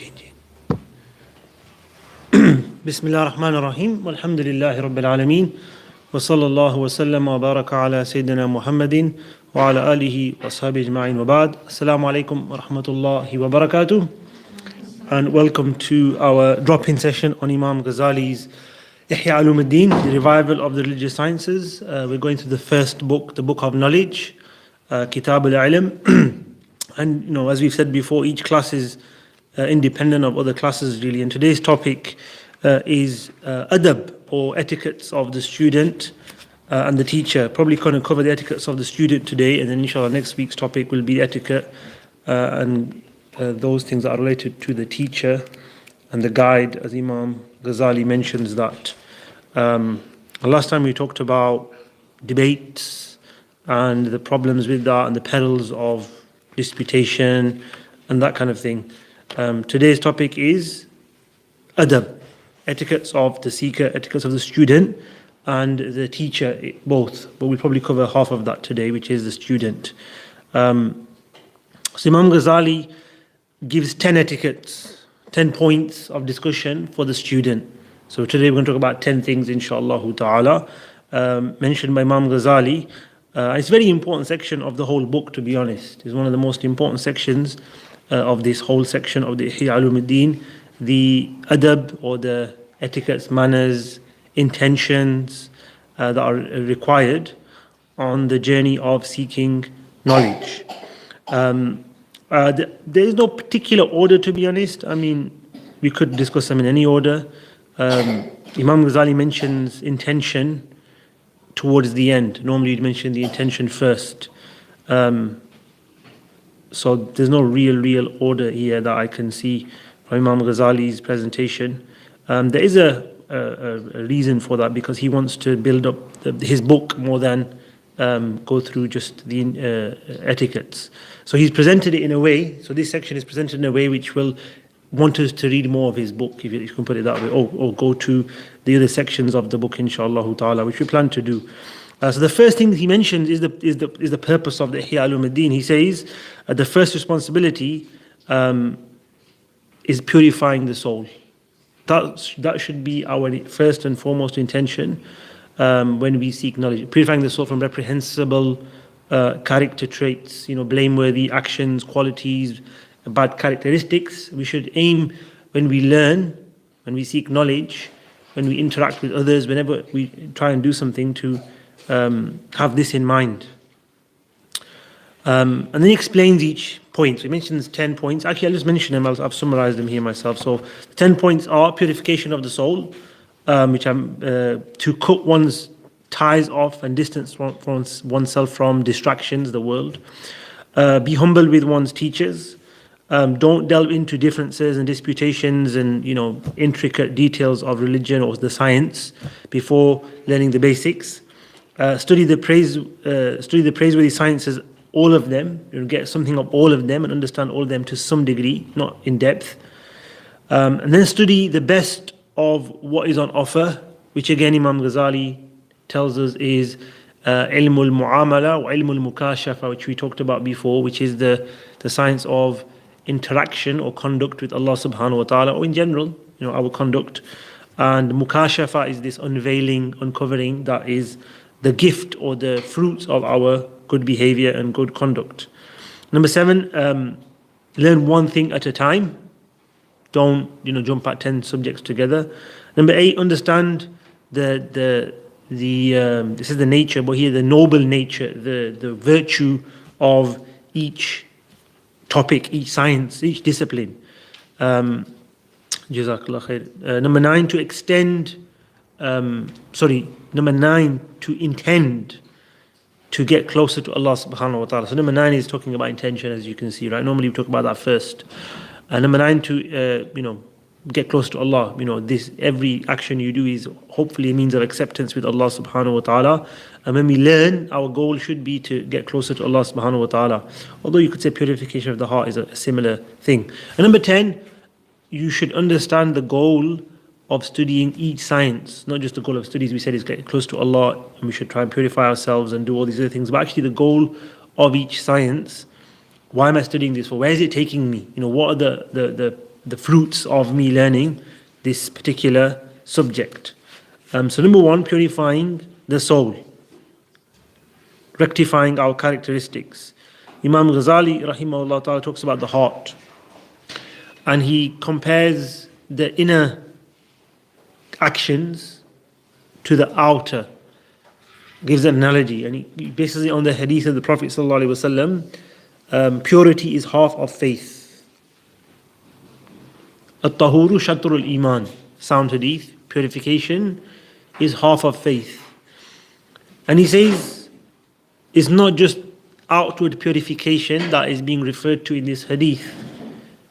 changing. Bismillah ar-Rahman ar-Rahim. Walhamdulillahi Rabbil Alameen. Wa sallallahu wa sallam wa baraka ala Sayyidina Muhammadin wa ala alihi wa sahbihi ajma'in wa ba'd. Assalamu alaikum wa rahmatullahi wa barakatuh. And welcome to our drop-in session on Imam Ghazali's Ihya Ulumuddin, the revival of the religious sciences. We're going through the first book, the book of knowledge, Kitab al-Ilm. And as we've said before, each class is independent of other classes really. And today's topic is adab, or etiquettes of the student and the teacher. Probably going to cover the etiquettes of the student today, and then inshallah next week's topic will be etiquette and those things that are related to the teacher and the guide, as Imam Ghazali mentions that. Last time we talked about debates and the problems with that and the perils of disputation and that kind of thing. Today's topic is adab, etiquettes of the seeker, etiquettes of the student and the teacher, both. But we'll probably cover half of that today, which is the student. So Imam Ghazali gives 10 etiquettes, 10 points of discussion for the student. So today we're going to talk about 10 things, inshallah ta'ala, mentioned by Imam Ghazali. It's a very important section of the whole book, to be honest. It's one of the most important sections of this whole section of the Ihya Ulumuddin. The adab, or the etiquettes, manners, intentions that are required on the journey of seeking knowledge. There is no particular order, to be honest. I mean, we could discuss them in any order. Imam Ghazali mentions intention towards the end. Normally you'd mention the intention first. So there's no real order here that I can see from Imam Ghazali's presentation. There is a reason for that, because he wants to build up his book more than go through just the etiquettes. So he's presented it in a way, so this section is presented in a way which will want us to read more of his book, if you can put it that way, or go to the other sections of the book, inshallah ta'ala, which we plan to do. So the first thing he mentions is the purpose of the Ihya Ulumuddin. He says the first responsibility is purifying the soul. That should be our first and foremost intention when we seek knowledge. Purifying the soul from reprehensible character traits, blameworthy actions, qualities, bad characteristics. We should aim, when we learn, when we seek knowledge, when we interact with others, whenever we try and do something, to have this in mind. And then he explains each point. So he mentions 10 points. Actually, I'll just mention them. I've summarized them here myself. So the 10 points are purification of the soul, which to cut one's ties off and distance oneself from distractions, the world. Be humble with one's teachers. Don't delve into differences and disputations and intricate details of religion or the science before learning the basics. Study the praiseworthy sciences, all of them. Get something of all of them and understand all of them to some degree, not in depth. And then study the best of what is on offer, which again Imam Ghazali tells us is ilmul mu'amala wa ilmul mukashafa, which we talked about before, which is the science of interaction or conduct with Allah subhanahu wa ta'ala, or in general, our conduct. And mukashafa is this unveiling, uncovering, that is the gift or the fruits of our good behavior and good conduct. Number 7, learn one thing at a time. Don't jump at 10 subjects together. Number 8, understand this is the nature, but here the noble nature, the virtue of each topic, each science, each discipline. Jazakallah khair. Number 9, Number 9, to intend to get closer to Allah subhanahu wa ta'ala. So number 9 is talking about intention, as you can see, right? Normally we talk about that first. Number 9, to get close to Allah. Every action you do is hopefully a means of acceptance with Allah subhanahu wa ta'ala. And when we learn, our goal should be to get closer to Allah subhanahu wa ta'ala. Although you could say purification of the heart is a similar thing. And number 10, you should understand the goal of studying each science. Not just the goal of studies, we said, is get close to Allah, and we should try and purify ourselves and do all these other things. But actually the goal of each science, why am I studying this for? Where is it taking me? What are the the fruits of me learning this particular subject. So number one, purifying the soul, rectifying our characteristics. Imam Ghazali rahimahullah ta'ala talks about the heart, and he compares the inner actions to the outer, gives an analogy, and he bases it on the hadith of the Prophet sallallahu alaihi wasallam. Purity is half of faith. At-tahuru shatrul iman, sound hadith. Purification is half of faith. And he says it's not just outward purification that is being referred to in this hadith,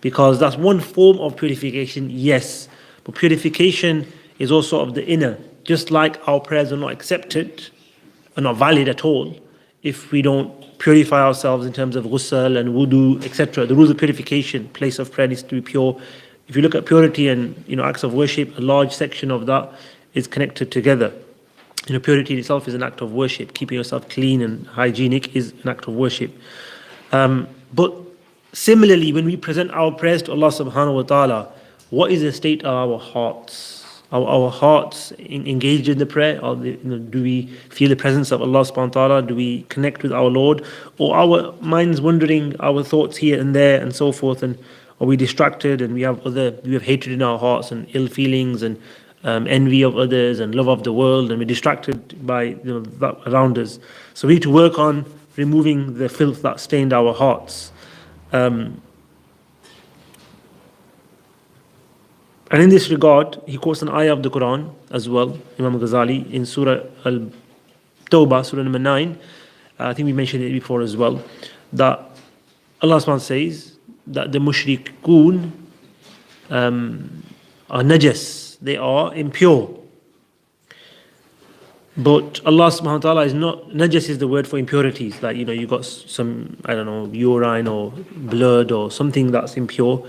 because that's one form of purification, yes, but purification is also of the inner. Just like our prayers are not accepted, are not valid at all, if we don't purify ourselves in terms of ghusl and wudu, etc. The rules of purification, place of prayer needs to be pure. If you look at purity and acts of worship, a large section of that is connected together. Purity in itself is an act of worship. Keeping yourself clean and hygienic is an act of worship. But similarly, when we present our prayers to Allah subhanahu wa ta'ala, what is the state of our hearts? Are our hearts engaged in the prayer? Or do we feel the presence of Allah subhanahu wa ta'ala? Do we connect with our Lord? Or our minds wandering, our thoughts here and there and so forth, and are we distracted and we have hatred in our hearts and ill feelings and envy of others and love of the world, and we're distracted by that around us. So we need to work on removing the filth that stained our hearts. And in this regard, he quotes an ayah of the Quran as well, Imam Ghazali, in Surah Al-Tawbah, Surah number 9. I think we mentioned it before as well, that Allah subhanahu wa ta'ala says that the mushrikun are najas, they are impure. But Allah subhanahu wa ta'ala is not, najas is the word for impurities, like you got some, urine or blood or something that's impure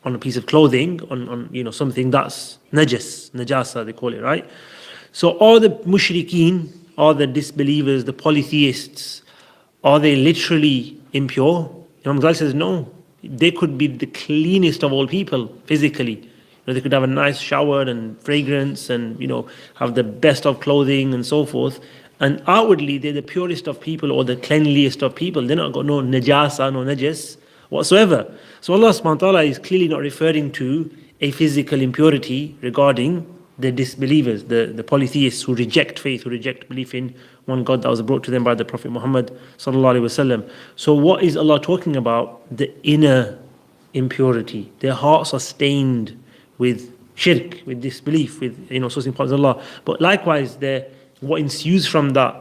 on a piece of clothing, on something that's najasa they call it, right? So all the mushrikeen, all the disbelievers, the polytheists, are they literally impure? Imam Ghazali says no. They could be the cleanest of all people physically. They could have a nice shower and fragrance and have the best of clothing and so forth, and outwardly they're the purest of people or the cleanliest of people. They're not got no najasa, no najas whatsoever. So Allah subhanahu wa ta'ala is clearly not referring to a physical impurity regarding the disbelievers, the polytheists who reject faith, who reject belief in one God that was brought to them by the Prophet Muhammad sallallahu alaihi wasallam. So what is Allah talking about? The inner impurity. Their hearts are stained with shirk, with disbelief, with associating partners of Allah. But likewise, what ensues from that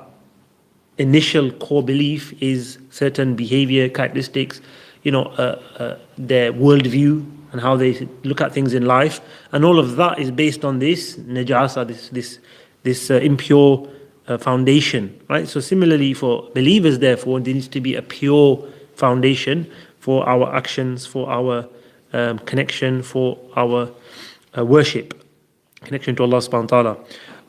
initial core belief is certain behavior characteristics, their worldview and how they look at things in life, and all of that is based on this najasa, this impure foundation, right? So similarly, for believers, therefore, there needs to be a pure foundation for our actions, for our connection, for our worship, connection to Allah subhanahu wa ta'ala.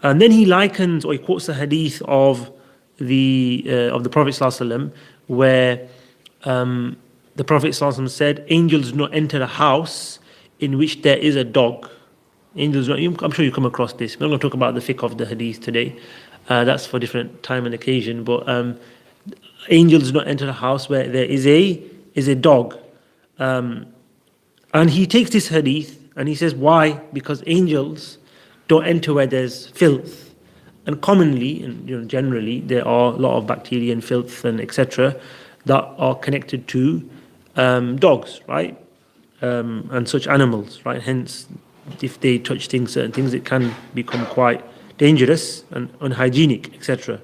And then he likens, or he quotes a hadith of the Prophet sallallahu alaihi wasallam, where the Prophet sallallahu alaihi wasallam said, angels do not enter a house in which there is a dog. Angels do not, I'm sure you come across this. We're not going to talk about the fiqh of the hadith today. That's for different time and occasion. But angels do not enter a house where there is a dog. And he takes this hadith and he says, why? Because angels don't enter where there's filth. And commonly, and generally, there are a lot of bacteria and filth and etc. that are connected to dogs, right? And such animals, right? Hence, if they touch certain things, it can become quite dangerous and unhygienic, etc.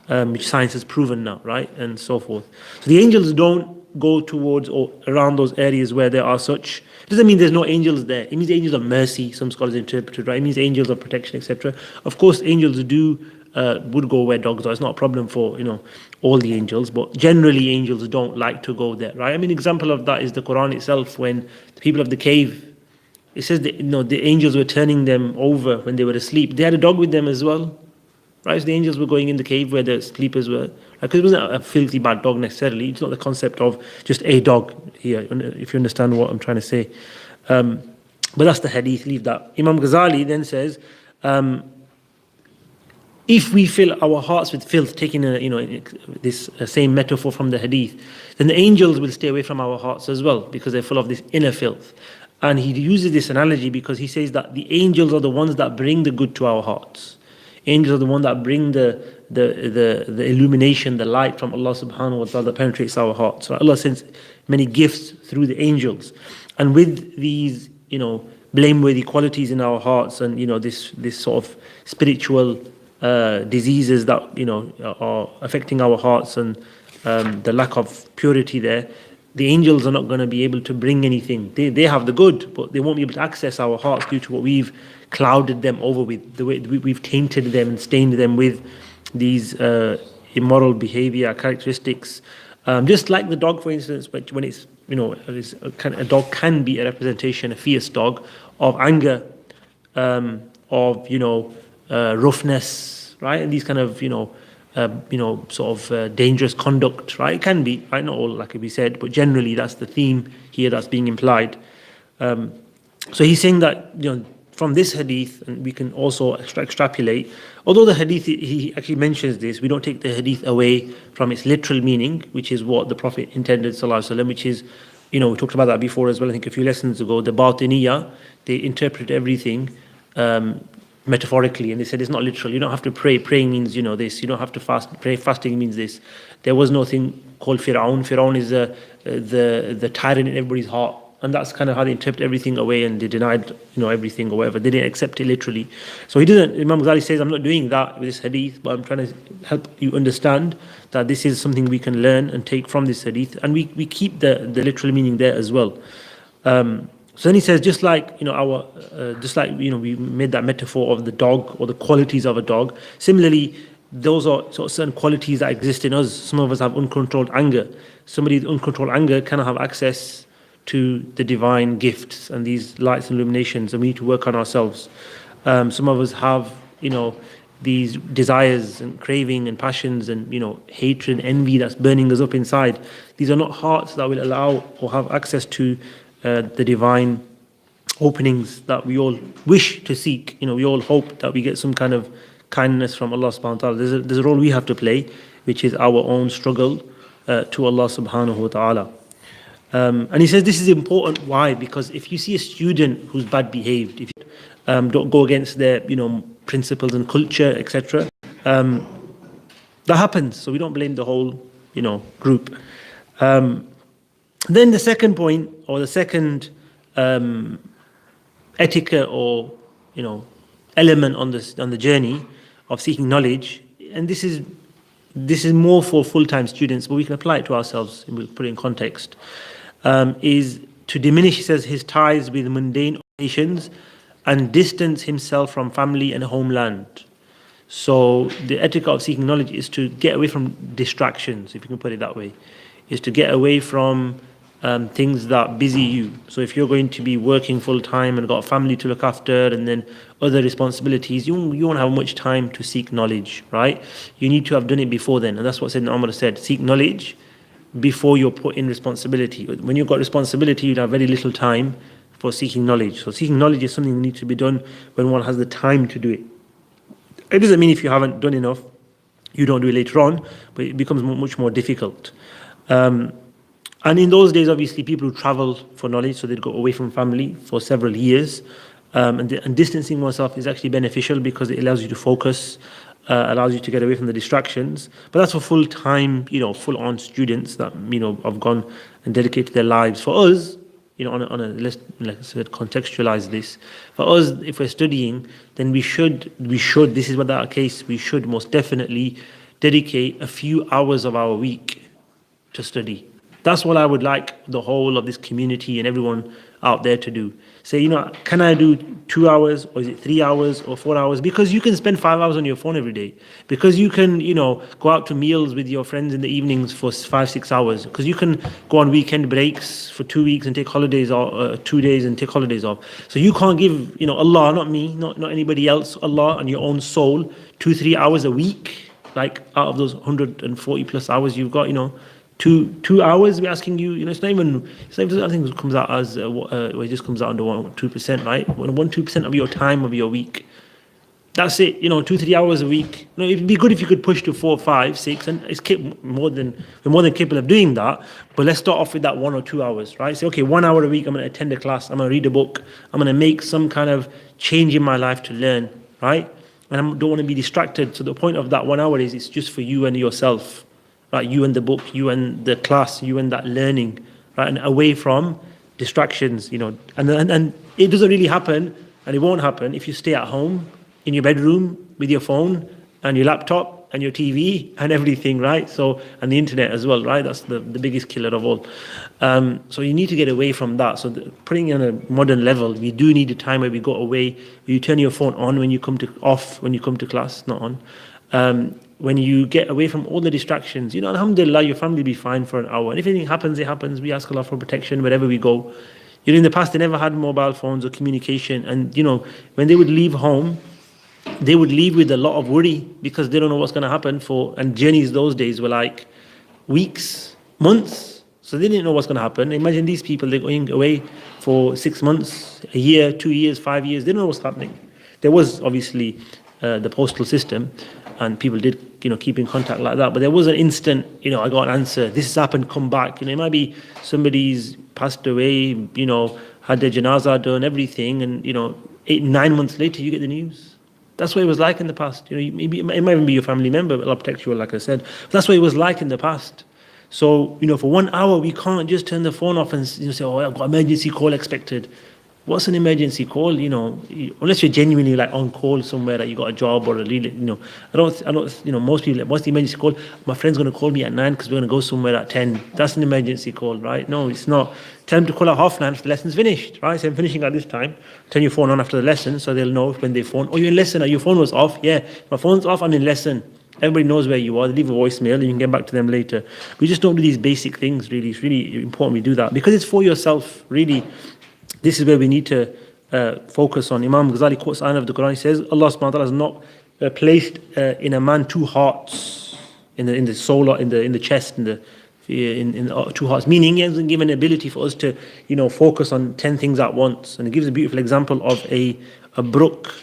Which science has proven now, right? And so forth. So the angels don't go towards or around those areas where there are such. It doesn't mean there's no angels there. It means angels of mercy, some scholars interpret it, right? It means angels of protection, etc. Of course, angels would go where dogs are. It's not a problem for all the angels, but generally angels don't like to go there, right? I mean, example of that is the Quran itself, when the people of the cave, it says that the angels were turning them over when they were asleep. They had a dog with them as well, right? So the angels were going in the cave where the sleepers were. Because it wasn't a filthy bad dog necessarily. It's not the concept of just a dog here, if you understand what I'm trying to say. But that's the hadith, leave that. Imam Ghazali then says, if we fill our hearts with filth, taking this same metaphor from the hadith, then the angels will stay away from our hearts as well, because they're full of this inner filth. And he uses this analogy because he says that the angels are the ones that bring the good to our hearts. Angels are the ones that bring the illumination, the light from Allah subhanahu wa ta'ala that penetrates our hearts. So Allah sends many gifts through the angels. And with these, blameworthy qualities in our hearts and, this sort of spiritual diseases that, are affecting our hearts and the lack of purity there, the angels are not going to be able to bring anything. They have the good, but they won't be able to access our hearts due to what we've clouded them over with, the way we've tainted them and stained them with these immoral behavior characteristics. Just like the dog, for instance, when it's, a dog can be a representation, a fierce dog, of anger, of roughness, right? And these kind of dangerous conduct, right? It can be, right? Not all, like we said, but generally that's the theme here that's being implied. So he's saying that from this hadith, and we can also extrapolate. Although the hadith, he actually mentions this, we don't take the hadith away from its literal meaning, which is what the Prophet intended, sallallahu alaihi wasallam, which is, we talked about that before as well, I think a few lessons ago, the batiniyah, they interpret everything metaphorically, and they said it's not literal. You don't have to pray. Praying means, this. You don't have to fast. Fasting means this. There was no thing called Fir'aun. Fir'aun is the tyrant in everybody's heart. And that's kind of how they interpret everything away, and they denied, everything or whatever. They didn't accept it literally. So Imam Ghazali says, I'm not doing that with this hadith, but I'm trying to help you understand that this is something we can learn and take from this hadith. And we keep the literal meaning there as well. So then he says, just like, we made that metaphor of the dog or the qualities of a dog. Similarly, those are sort of certain qualities that exist in us. Some of us have uncontrolled anger. Somebody with uncontrolled anger cannot have access to the divine gifts and these lights and illuminations, and we need to work on ourselves. Some of us have, these desires and craving and passions and, hatred and envy that's burning us up inside. These are not hearts that will allow or have access to the divine openings that we all wish to seek. We all hope that we get some kind of kindness from Allah subhanahu wa ta'ala. There's a role we have to play, which is our own struggle to Allah subhanahu wa ta'ala. And he says this is important. Why? Because if you see a student who's bad behaved, if you don't go against their principles and culture, etc., that happens. So we don't blame the whole group. Then the second point, or the second etiquette or element on the journey of seeking knowledge, and this is more for full-time students, but we can apply it to ourselves and we'll put it in context. Is to diminish, he says, his ties with mundane occupations and distance himself from family and homeland. So the etiquette of seeking knowledge is to get away from distractions, if you can put it that way, is to get away from things that busy you. So if you're going to be working full time and got a family to look after and then other responsibilities, you won't have much time to seek knowledge, right? You need to have done it before then. And that's what Sayyidina Umar said, seek knowledge before you're put in responsibility. When you've got responsibility, you'd have very little time for seeking knowledge. So seeking knowledge is something that needs to be done when one has the time to do it. It doesn't mean if you haven't done enough, you don't do it later on, but it becomes much more difficult. And in those days, obviously, people who travel for knowledge, so they'd go away from family for several years. And distancing oneself is actually beneficial because it allows you to focus, allows you to get away from the distractions. But that's for full-time, full-on students that, have gone and dedicated their lives. For us, let's contextualize this. For us, if we're studying, then we should, this is what our case, we should most definitely dedicate a few hours of our week to study. That's what I would like the whole of this community and everyone out there to do. Say, can I do 2 hours, or is it 3 hours or 4 hours? Because you can spend 5 hours on your phone every day. Because you can, go out to meals with your friends in the evenings for 5, 6 hours. Because you can go on weekend breaks for 2 weeks and take holidays, or 2 days and take holidays off. So you can't give, Allah, not me, not anybody else, Allah and your own soul, 2, 3 hours a week. Like out of those 140 plus hours you've got, 2 hours we're asking you, it's not even, I think it comes out as it just comes out under 1-2%, right? 1-2% of your time of your week. That's it, 2-3 hours a week. It'd be good if you could push to 4, 5, 6, and we're more than capable of doing that. But let's start off with that 1 or 2 hours, right? Say, okay, 1 hour a week, I'm going to attend a class, I'm going to read a book, I'm going to make some kind of change in my life to learn, right? And I don't want to be distracted. So the point of that 1 hour is it's just for you and yourself. Right, you and the book, you and the class, you and that learning, right, and away from distractions, and it doesn't really happen, and it won't happen if you stay at home in your bedroom with your phone and your laptop and your TV and everything, right? So, and the internet as well, right? That's the biggest killer of all. So you need to get away from that. So putting it on a modern level, we do need a time where we go away. You turn your phone on when you come to class, not on. When you get away from all the distractions, alhamdulillah, your family will be fine for an hour. And if anything happens, it happens. We ask Allah for protection wherever we go. In the past, they never had mobile phones or communication. And, when they would leave home, they would leave with a lot of worry because they don't know what's going to happen and journeys those days were like weeks, months. So they didn't know what's going to happen. Imagine these people, they're going away for 6 months, a year, 2 years, 5 years. They don't know what's happening. There was obviously the postal system, and people did, keep in contact like that. But there was an instant, I got an answer. This has happened, come back. It might be somebody's passed away, had their janazah done, everything. And, 8-9 months later, you get the news. That's what it was like in the past. Maybe it might even be your family member, but Allah protect you, like I said. But that's what it was like in the past. So, for 1 hour, we can't just turn the phone off and say, oh, I've got emergency call expected. What's an emergency call? Unless you're genuinely like on call somewhere that you got a job or a really, I don't, most people, what's the emergency call? My friend's going to call me at 9 because we're going to go somewhere at 10. That's an emergency call, right? No, it's not. Tell them to call at 9:30 after the lesson's finished, right? So I'm finishing at this time. Turn your phone on after the lesson so they'll know when they phone. Oh, you're in lesson, or your phone was off. Yeah, my phone's off, I'm in lesson. Everybody knows where you are. They leave a voicemail and you can get back to them later. We just don't do these basic things, really. It's really important we do that because it's for yourself, really. This is where we need to focus on. Imam Ghazali quotes ayah of the Quran. He says, Allah subhanahu wa ta'ala has not placed in a man 2 hearts, in the soul, or in the chest, in 2 hearts. Meaning, He hasn't given an ability for us to, focus on 10 things at once. And He gives a beautiful example of a brook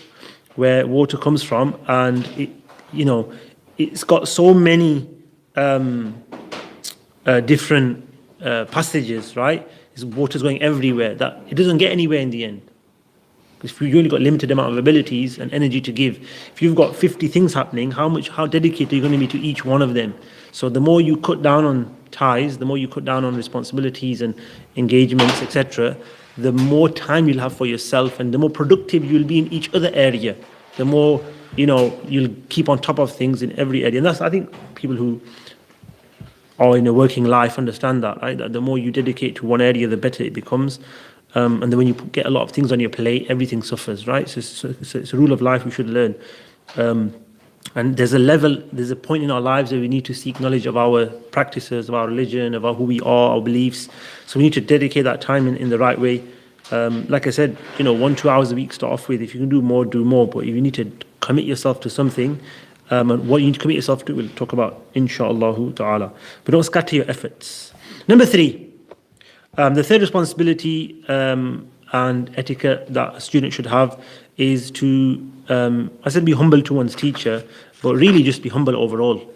where water comes from, and it's got so many different passages, right? Water's going everywhere that it doesn't get anywhere in the end. If you only got limited amount of abilities and energy to give, if you've got 50 things happening, how dedicated are you going to be to each one of them? So the more you cut down on ties, the more you cut down on responsibilities and engagements, etc., the more time you'll have for yourself, and the more productive you'll be in each other area. The more you'll keep on top of things in every area. And that's, I think, people who or in a working life understand that, right? That the more you dedicate to one area, the better it becomes. And then when you get a lot of things on your plate, everything suffers, right? So it's a rule of life we should learn. And there's a point in our lives where we need to seek knowledge of our practices, of our religion, of who we are, our beliefs. So we need to dedicate that time in the right way. Like I said, 1-2 hours a week start off with. If you can do more, do more. But if you need to commit yourself to something, and what you need to commit yourself to, we'll talk about, inshaAllah ta'ala. But don't scatter your efforts. Number 3, the third responsibility and etiquette that a student should have is to, I said be humble to one's teacher, but really just be humble overall,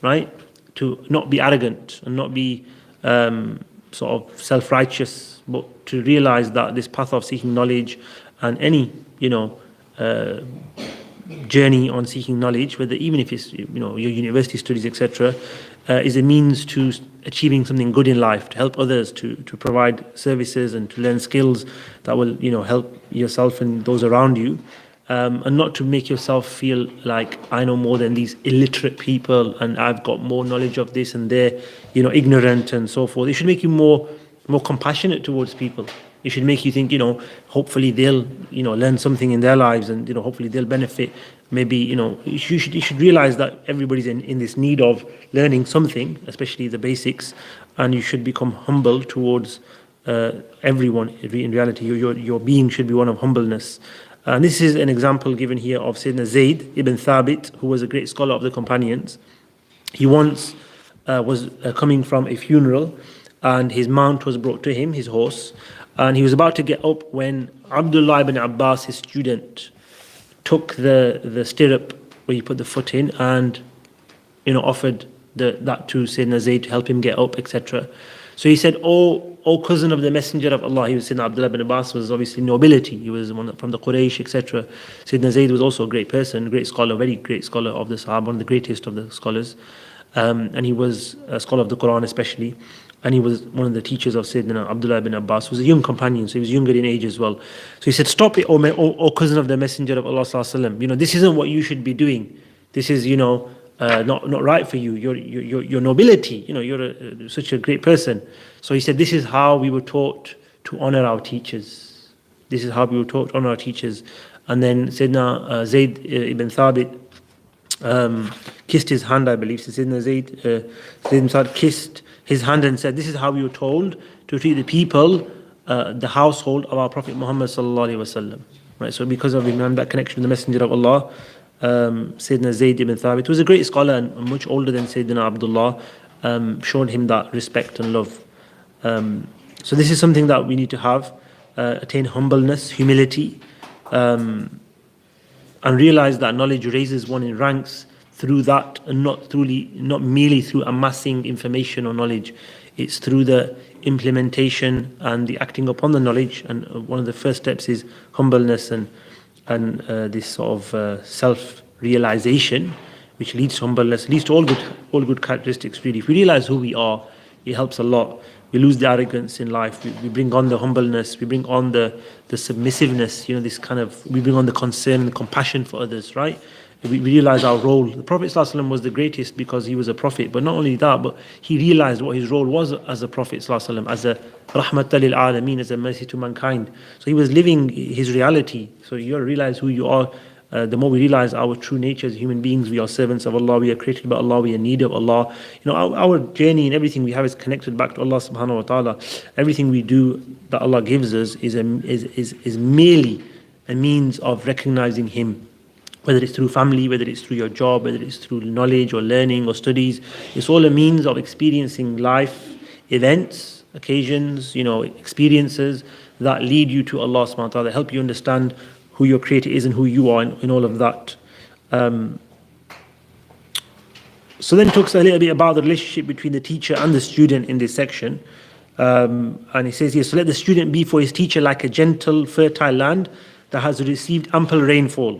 right? To not be arrogant and not be sort of self-righteous, but to realize that this path of seeking knowledge and any, journey on seeking knowledge, whether even if it's your university studies, etc., is a means to achieving something good in life, to help others, to provide services and to learn skills that will help yourself and those around you. and not to make yourself feel like I know more than these illiterate people and I've got more knowledge of this and they're, ignorant and so forth. It should make you more compassionate towards people. It should make you think, hopefully they'll, learn something in their lives and, hopefully they'll benefit. Maybe, you should realize that everybody's in this need of learning something, especially the basics, and you should become humble towards everyone. In reality, your being should be one of humbleness. And this is an example given here of Sayyidina Zayd ibn Thabit, who was a great scholar of the companions. He once was coming from a funeral, and his mount was brought to him, his horse, and he was about to get up when Abdullah ibn Abbas, his student, took the stirrup where you put the foot in and offered that to Sayyidina Zayd to help him get up, etc. So he said, O cousin of the Messenger of Allah. He was Sayyidina Abdullah ibn Abbas, was obviously nobility. He was from the Quraysh, etc. Sayyidina Zayd was also a great person, great scholar, very great scholar of the Sahaba, one of the greatest of the scholars. And he was a scholar of the Quran especially. And he was one of the teachers of Sayyidina Abdullah ibn Abbas. He was a young companion, so he was younger in age as well. So he said, stop it, O cousin of the Messenger of Allah sallallahu alaihi wasallam. This isn't what you should be doing. This is, not right for you. Your nobility, you're such a great person. So he said, this is how we were taught to honor our teachers. This is how we were taught to honor our teachers. And then Sayyidina Zayd ibn Thabit kissed his hand, I believe. So Sayyidina Zayd ibn Thabit kissed his hand and said, this is how we were told to treat the people, the household of our Prophet Muhammad sallallahu alaihi wasallam. Right. So because of Imam, that connection with the Messenger of Allah, Sayyidina Zayd ibn Thabit, who was a great scholar and much older than Sayyidina Abdullah, showed him that respect and love. So this is something that we need to have, attain humbleness, humility, and realize that knowledge raises one in ranks through that, and not merely through amassing information or knowledge. It's through the implementation and the acting upon the knowledge. And one of the first steps is humbleness and this sort of self-realization, which leads to humbleness, leads to all good characteristics. Really, if we realize who we are, it helps a lot. We lose the arrogance in life. We bring on the humbleness. We bring on the submissiveness. This kind of, we bring on the concern and the compassion for others. Right? We realize our role. The Prophet ﷺ was the greatest because he was a prophet. But not only that, but he realized what his role was as a Prophet ﷺ, as a rahmatan lil alameen, as a mercy to mankind. So he was living his reality. So you realize who you are. The more we realize our true nature as human beings, we are servants of Allah, we are created by Allah, we are in need of Allah. Our journey and everything we have is connected back to Allah subhanahu wa ta'ala. Everything we do that Allah gives us is merely a means of recognizing Him. Whether it's through family, whether it's through your job, whether it's through knowledge or learning or studies, it's all a means of experiencing life, events, occasions, experiences that lead you to Allah subhanahu wa ta'ala, that help you understand who your creator is and who you are in all of that. So then talks a little bit about the relationship between the teacher and the student in this section. And he says here, so let the student be for his teacher like a gentle, fertile land that has received ample rainfall.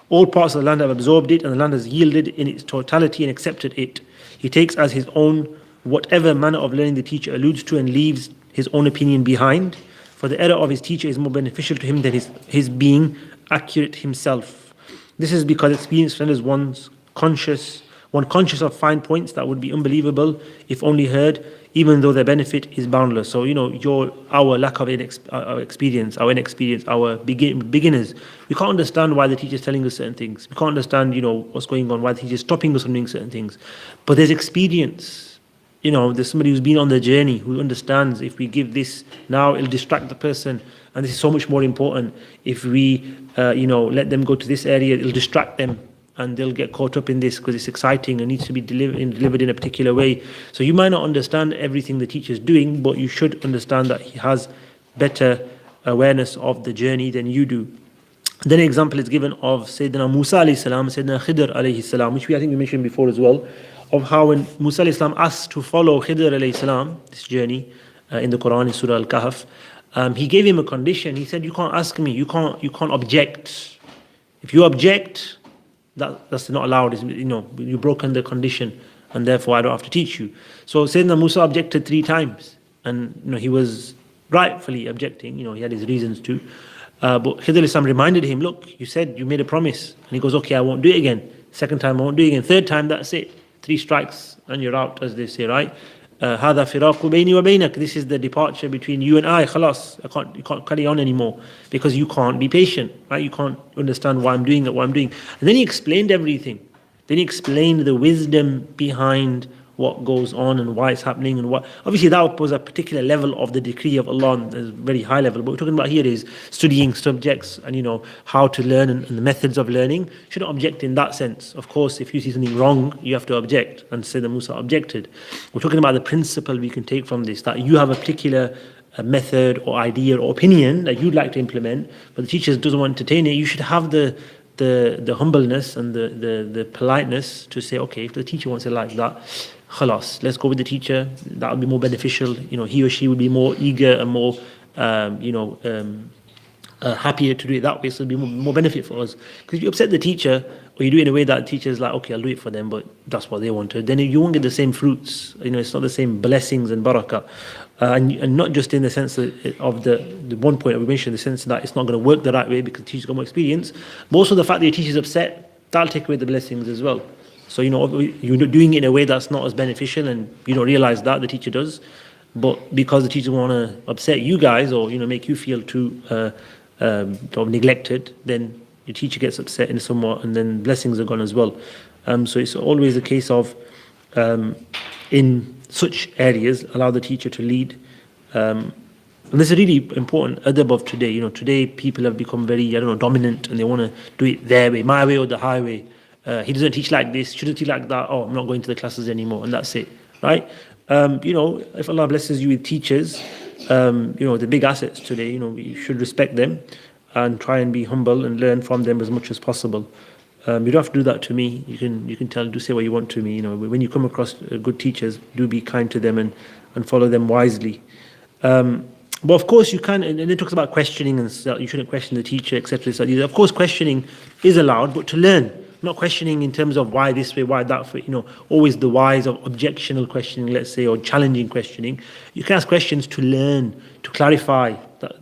All parts of the land have absorbed it, and the land has yielded in its totality and accepted it. He takes as his own whatever manner of learning the teacher alludes to and leaves his own opinion behind. For the error of his teacher is more beneficial to him than his being accurate himself. This is because experience renders one conscious of fine points that would be unbelievable if only heard, even though their benefit is boundless. So, our lack of experience, our inexperience, our beginners, we can't understand why the teacher is telling us certain things. We can't understand, what's going on, why the teacher is stopping us from doing certain things. But there's experience. There's somebody who's been on the journey, who understands if we give this now, it'll distract the person. And this is so much more important. If we, let them go to this area, it'll distract them. And they'll get caught up in this because it's exciting and needs to be delivered in a particular way. So you might not understand everything the teacher is doing, but you should understand that he has better awareness of the journey than you do. Then an example is given of Sayyidina Musa alayhi salam, Sayyidina Khidr alayhi salam, which I think we mentioned before as well, of how when Musa alayhi salam asked to follow Khidr alayhi salam, this journey in the Quran in Surah Al-Kahf, he gave him a condition. He said, you can't ask me, you can't object. If you object, that's not allowed. You've broken the condition, and therefore I don't have to teach you. So Sayyidina Musa objected 3 times, and he was rightfully objecting. He had his reasons to. But Khidr Islam reminded him, look, you said you made a promise. And he goes, okay, I won't do it again. Second time, I won't do it again. Third time, that's it. 3 strikes and you're out, as they say, right? هذا فراق بيني وبينك. This is the departure between you and I. خلاص, you can't carry on anymore because you can't be patient, right? You can't understand why I'm doing it, what I'm doing. And then he explained everything. Then he explained the wisdom behind what goes on and why it's happening and what. Obviously, that was a particular level of the decree of Allah, a very high level. But what we're talking about here is studying subjects and how to learn and the methods of learning. You shouldn't object in that sense. Of course, if you see something wrong, you have to object and say that Musa objected. We're talking about the principle we can take from this, that you have a particular method or idea or opinion that you'd like to implement, but the teacher doesn't want to entertain it. You should have the humbleness and the politeness to say, okay, if the teacher wants it like that, khalas, let's go with the teacher. That will be more beneficial. He or she will be more eager and more, happier to do it that way. So it'll be more benefit for us. Because if you upset the teacher, or you do it in a way that the teacher is like, okay, I'll do it for them, but that's what they wanted, then you won't get the same fruits. It's not the same blessings and barakah. And not just in the sense of the one point that we mentioned, the sense that it's not going to work the right way because the teacher's got more experience, but also the fact that your teacher's upset, that'll take away the blessings as well. So, you're doing it in a way that's not as beneficial and you don't realize that, the teacher does. But because the teacher want to upset you guys or, make you feel too neglected, then your teacher gets upset in somewhat and then blessings are gone as well. So it's always a case of, in such areas, allow the teacher to lead. And this is really important adab of today. Today people have become very, dominant and they want to do it their way, my way or the highway. He doesn't teach like this, shouldn't teach like that. Oh, I'm not going to the classes anymore, and that's it, right? If Allah blesses you with teachers, the big assets today, you should respect them and try and be humble and learn from them as much as possible. You don't have to do that to me. You can say what you want to me. When you come across good teachers, do be kind to them and follow them wisely. But of course you can, and it talks about questioning and you shouldn't question the teacher, etc. So of course questioning is allowed, but to learn, not questioning in terms of why this way, why that way, always the whys of objectional questioning, let's say, or challenging questioning. You can ask questions to learn, to clarify,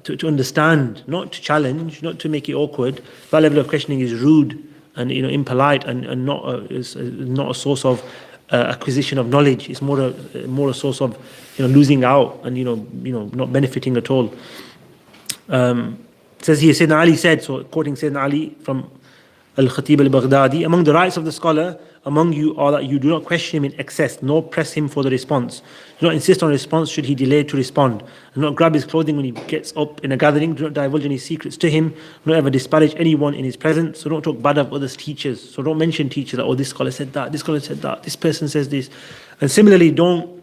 to understand, not to challenge, not to make it awkward. That level of questioning is rude and impolite and not a source of acquisition of knowledge. It's more a source of losing out and not benefiting at all. It says here, Sayyidina Ali said, so quoting Sayyidina Ali from Al-Khatib al-Baghdadi, among the rights of the scholar among you are that you do not question him in excess, nor press him for the response. Do not insist on response should he delay to respond. Do not grab his clothing when he gets up in a gathering. Do not divulge any secrets to him. Do not ever disparage anyone in his presence. So don't talk bad of others' teachers. So don't mention teachers like, oh, this scholar said that, this scholar said that, this person says this. And similarly, don't,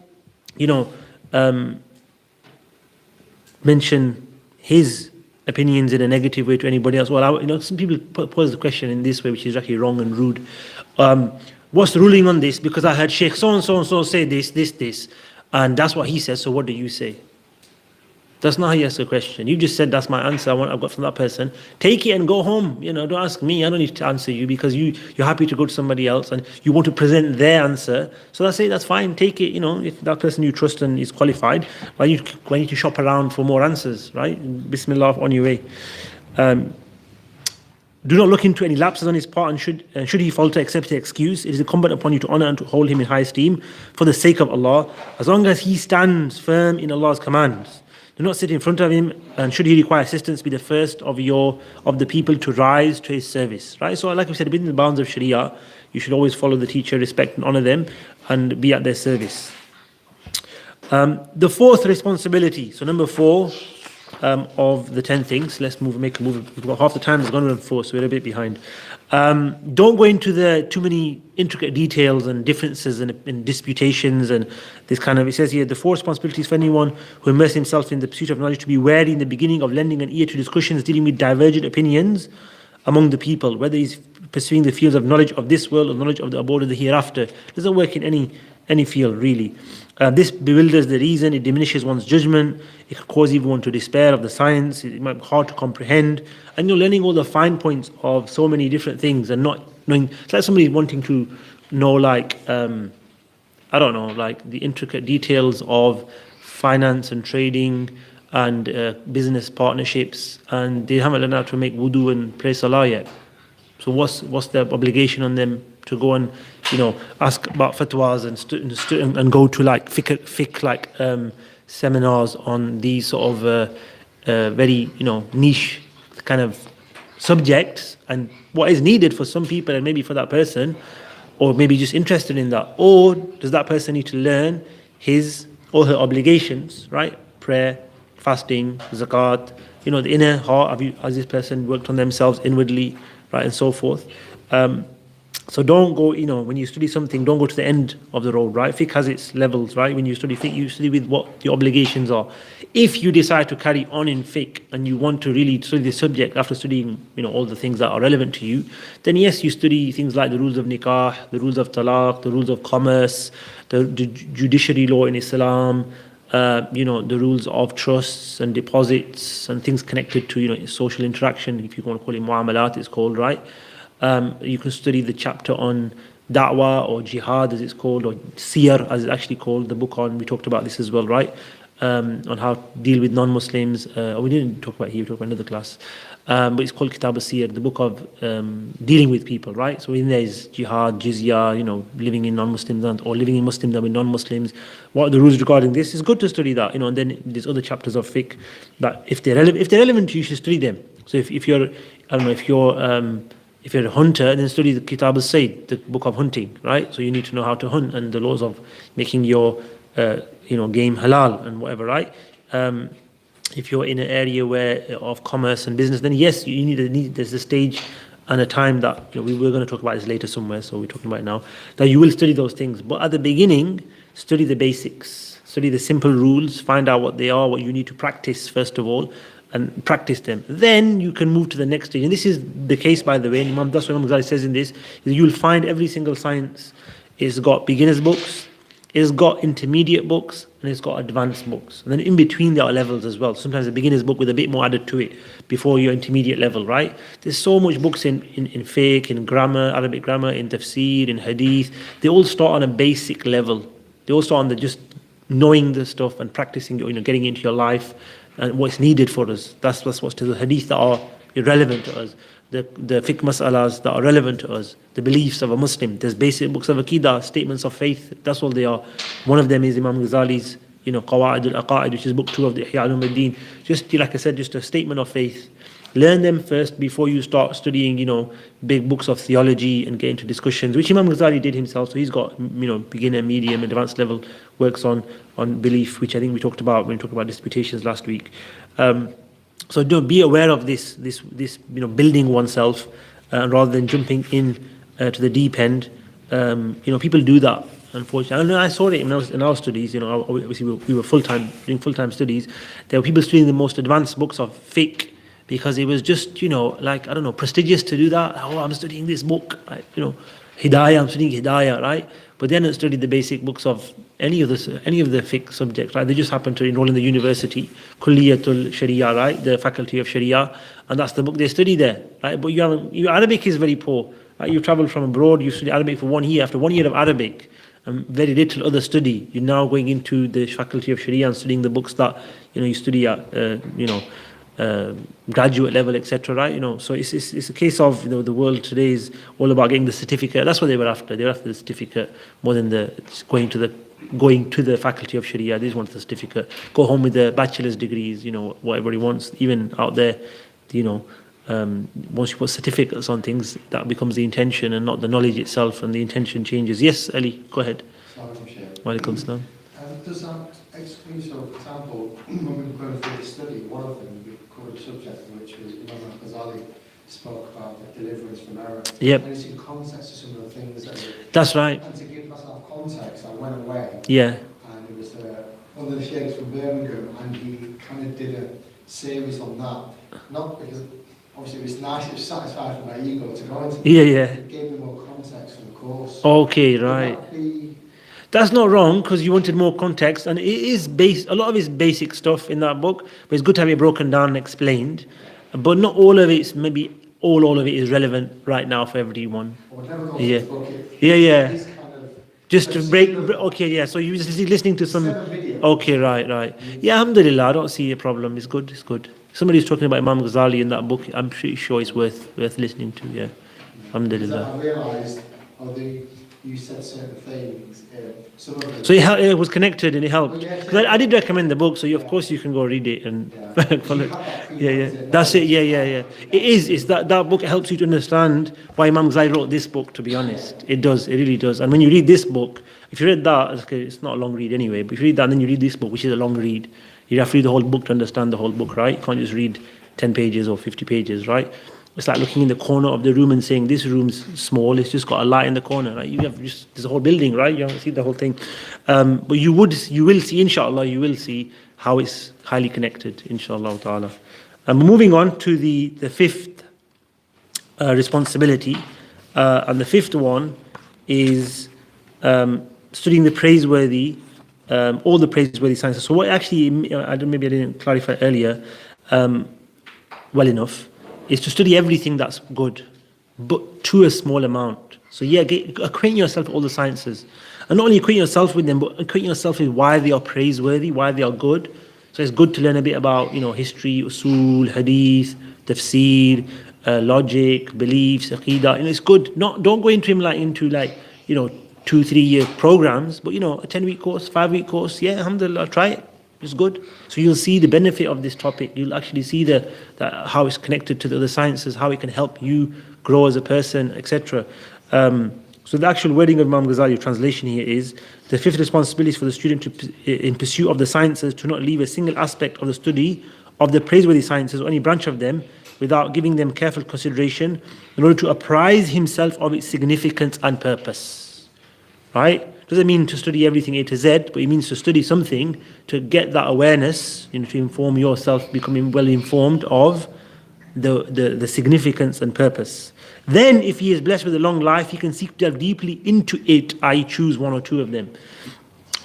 mention his opinions in a negative way to anybody else. Well, some people pose the question in this way, which is actually wrong and rude. What's the ruling on this? Because I heard Sheikh so-and-so say this, and that's what he says, so what do you say? That's not how you ask a question. You just said, that's my answer, I've got from that person. Take it and go home. Don't ask me. I don't need to answer you because you're happy to go to somebody else and you want to present their answer. So that's it, that's fine. Take it, if that person you trust and is qualified, why need to shop around for more answers, right? Bismillah, on your way. Do not look into any lapses on his part, and should he falter, accept the excuse. It is incumbent upon you to honor and to hold him in high esteem for the sake of Allah, as long as he stands firm in Allah's commands. Do not sit in front of him, and should he require assistance, be the first of the people to rise to his service. Right? So, like we said, within the bounds of Sharia, you should always follow the teacher, respect and honor them, and be at their service. The fourth responsibility. So, number 4 of the 10 things. Let's make a move. We've got half the time has gone on 4, so we're a bit behind. Don't go into too many intricate details and differences and disputations and this kind of. It says here, the 4 responsibilities for anyone who immerses himself in the pursuit of knowledge: to be wary in the beginning of lending an ear to discussions dealing with divergent opinions among the people, whether he's pursuing the fields of knowledge of this world or knowledge of the abode of the hereafter. It doesn't work in any field really. This bewilders the reason, it diminishes one's judgment, it could cause even one to despair of the science, it might be hard to comprehend, and you're learning all the fine points of so many different things and not knowing. It's like somebody wanting to know like the intricate details of finance and trading and business partnerships, and they haven't learned how to make wudu and pray salah yet. So what's the obligation on them to go and ask about fatwas and go to like fiqh like seminars on these sort of very niche kind of subjects, and what is needed for some people and maybe for that person, or maybe just interested in that, or does that person need to learn his or her obligations, right? Prayer, fasting, zakat, the inner heart. Has this person worked on themselves inwardly, right, and so forth. So don't go, when you study something, don't go to the end of the road, right? Fiqh has its levels, right? When you study fiqh, you study with what your obligations are. If you decide to carry on in fiqh and you want to really study the subject after studying, all the things that are relevant to you, then yes, you study things like the rules of nikah, the rules of talaq, the rules of commerce, the judiciary law in Islam, the rules of trusts and deposits and things connected to, social interaction, if you want to call it muamalat, it's called, right? You can study the chapter on da'wah or jihad as it's called, or siyar as it's actually called, the book we talked about this as well, right? On how to deal with non-Muslims. We didn't talk about it here, we talked about another class. But it's called Kitab al-Siyar, the book of dealing with people, right? So in there is jihad, jizya, living in non-Muslims or living in Muslims and with non-Muslims. What are the rules regarding this? It's good to study that, and then there's other chapters of fiqh that if they're relevant to you, should study them. So if you're, I don't know, if you're a hunter, then study the Kitab al-Sayd, the book of hunting, right? So you need to know how to hunt and the laws of making your, game halal and whatever, right? If you're in an area of commerce and business, then yes, there's a stage and a time that we're going to talk about this later somewhere, so we're talking about it now, that you will study those things. But at the beginning, study the basics, study the simple rules, find out what they are, what you need to practice first of all, and practice them. Then you can move to the next stage. And this is the case, by the way, and that's what Imam Ghazali says in this, is you'll find every single science is got beginners books, it's got intermediate books, and it's got advanced books. And then in between there are levels as well. Sometimes a beginner's book with a bit more added to it before your intermediate level, right? There's so much books in fiqh, in grammar, Arabic grammar, in tafsir, in hadith. They all start on a basic level. They all start on the just knowing the stuff and practicing, getting into your life and what's needed for us. That's what's to the hadith that are irrelevant to us. The fiqh mas'alas that are relevant to us, the beliefs of a Muslim. There's basic books of Aqidah, statements of faith, that's all they are. One of them is Imam Ghazali's, Qawa'id al-Aqa'id, which is book 2 of the Ihya al-Ulumuddin. Just like I said, just a statement of faith. Learn them first before you start studying, big books of theology and get into discussions, which Imam Ghazali did himself. So he's got, beginner, medium, advanced level works on belief, which I think we talked about when we talked about disputations last week. So don't be aware of this building oneself rather than jumping in to the deep end. People do that, unfortunately. I saw it in our studies. Obviously we were doing full-time studies. There were people studying the most advanced books of fiqh because it was just prestigious to do that. Oh, I'm studying this book, right? Hidayah, I'm studying Hidayah, right? But then I studied the basic books of any of the fiqh subjects, right? They just happen to enroll in the university, Kulliyatul Sharia, right? The faculty of Sharia, and that's the book they study there, right? But your Arabic is very poor, right? You travel from abroad, you study Arabic for 1 year. After 1 year of Arabic and very little other study, you're now going into the faculty of Sharia and studying the books that you study at graduate level, etc., right? So it's a case of the world today is all about getting the certificate. That's what they were after. They were after the certificate more than going to the faculty of Sharia. They just wanted the certificate. Go home with the bachelor's degrees, what everybody wants. Even out there, once you put certificates on things, that becomes the intention and not the knowledge itself, and the intention changes. Yes, Ali, go ahead. Wa alaikum salam. Does that exclude, so for example, when we were going through the study, one of them we covered a subject which was Imam Ghazali spoke about the deliverance from error. Yep. And it's in context of some of the things that that's right. And to give myself context, I went away. Yeah. And it was one of the sheikhs from Birmingham, and he kind of did a series on that. Not because, obviously, it was nice, it was satisfied for my ego to go into. Yeah. It gave me more context for the course. Okay, right. That's not wrong because you wanted more context, and it is a lot of it's basic stuff in that book, but it's good to have it broken down and explained. But not all of it's maybe all of it is relevant right now for everyone. Yeah. Just to break. Okay, yeah. So you're just listening to some. Okay, right. Yeah, alhamdulillah, I don't see a problem. It's good. Somebody's talking about Imam Ghazali in that book. I'm pretty sure it's worth listening to, yeah. Because Alhamdulillah. I realised, although you said certain things, some of them... So it was connected and it helped. Oh, yeah, Because I did recommend the book, so of course you can go read it and follow it. Yeah. That's it, yeah. It is. It's that book helps you to understand why Imam Ghazali wrote this book, to be honest. It does, it really does. And when you read this book, if you read that, okay, it's not a long read anyway, but if you read that and then you read this book, which is a long read, you have to read the whole book to understand the whole book, right? You can't just read 10 pages or 50 pages, right? It's like looking in the corner of the room and saying, this room's small, it's just got a light in the corner, right? There's a whole building, right? You haven't seen the whole thing. But you will see, inshallah, you will see how it's highly connected, inshallah ta'ala. Moving on to the fifth responsibility. And the fifth one is studying the praiseworthy, all the praiseworthy sciences. So what actually, maybe I didn't clarify earlier well enough, is to study everything that's good, but to a small amount. So acquaint yourself with all the sciences. And not only acquaint yourself with them, but acquaint yourself with why they are praiseworthy, why they are good. So it's good to learn a bit about, history, usul, hadith, tafsir, logic, beliefs, aqidah. It's good. Don't go into 2-3 year programs, but a 10-week course, 5-week course, yeah, alhamdulillah, try it. It's good. So you'll see the benefit of this topic. You'll actually see how it's connected to the other sciences, how it can help you grow as a person, etc. So the actual wording of Imam Ghazali, translation here is, the fifth responsibility is for the student in pursuit of the sciences to not leave a single aspect of the study of the praiseworthy sciences or any branch of them without giving them careful consideration in order to apprise himself of its significance and purpose. Right? Doesn't mean to study everything A to Z, but it means to study something to get that awareness, to inform yourself, becoming well informed of the significance and purpose. Then, if he is blessed with a long life, he can seek to delve deeply into it, i.e. choose one or two of them.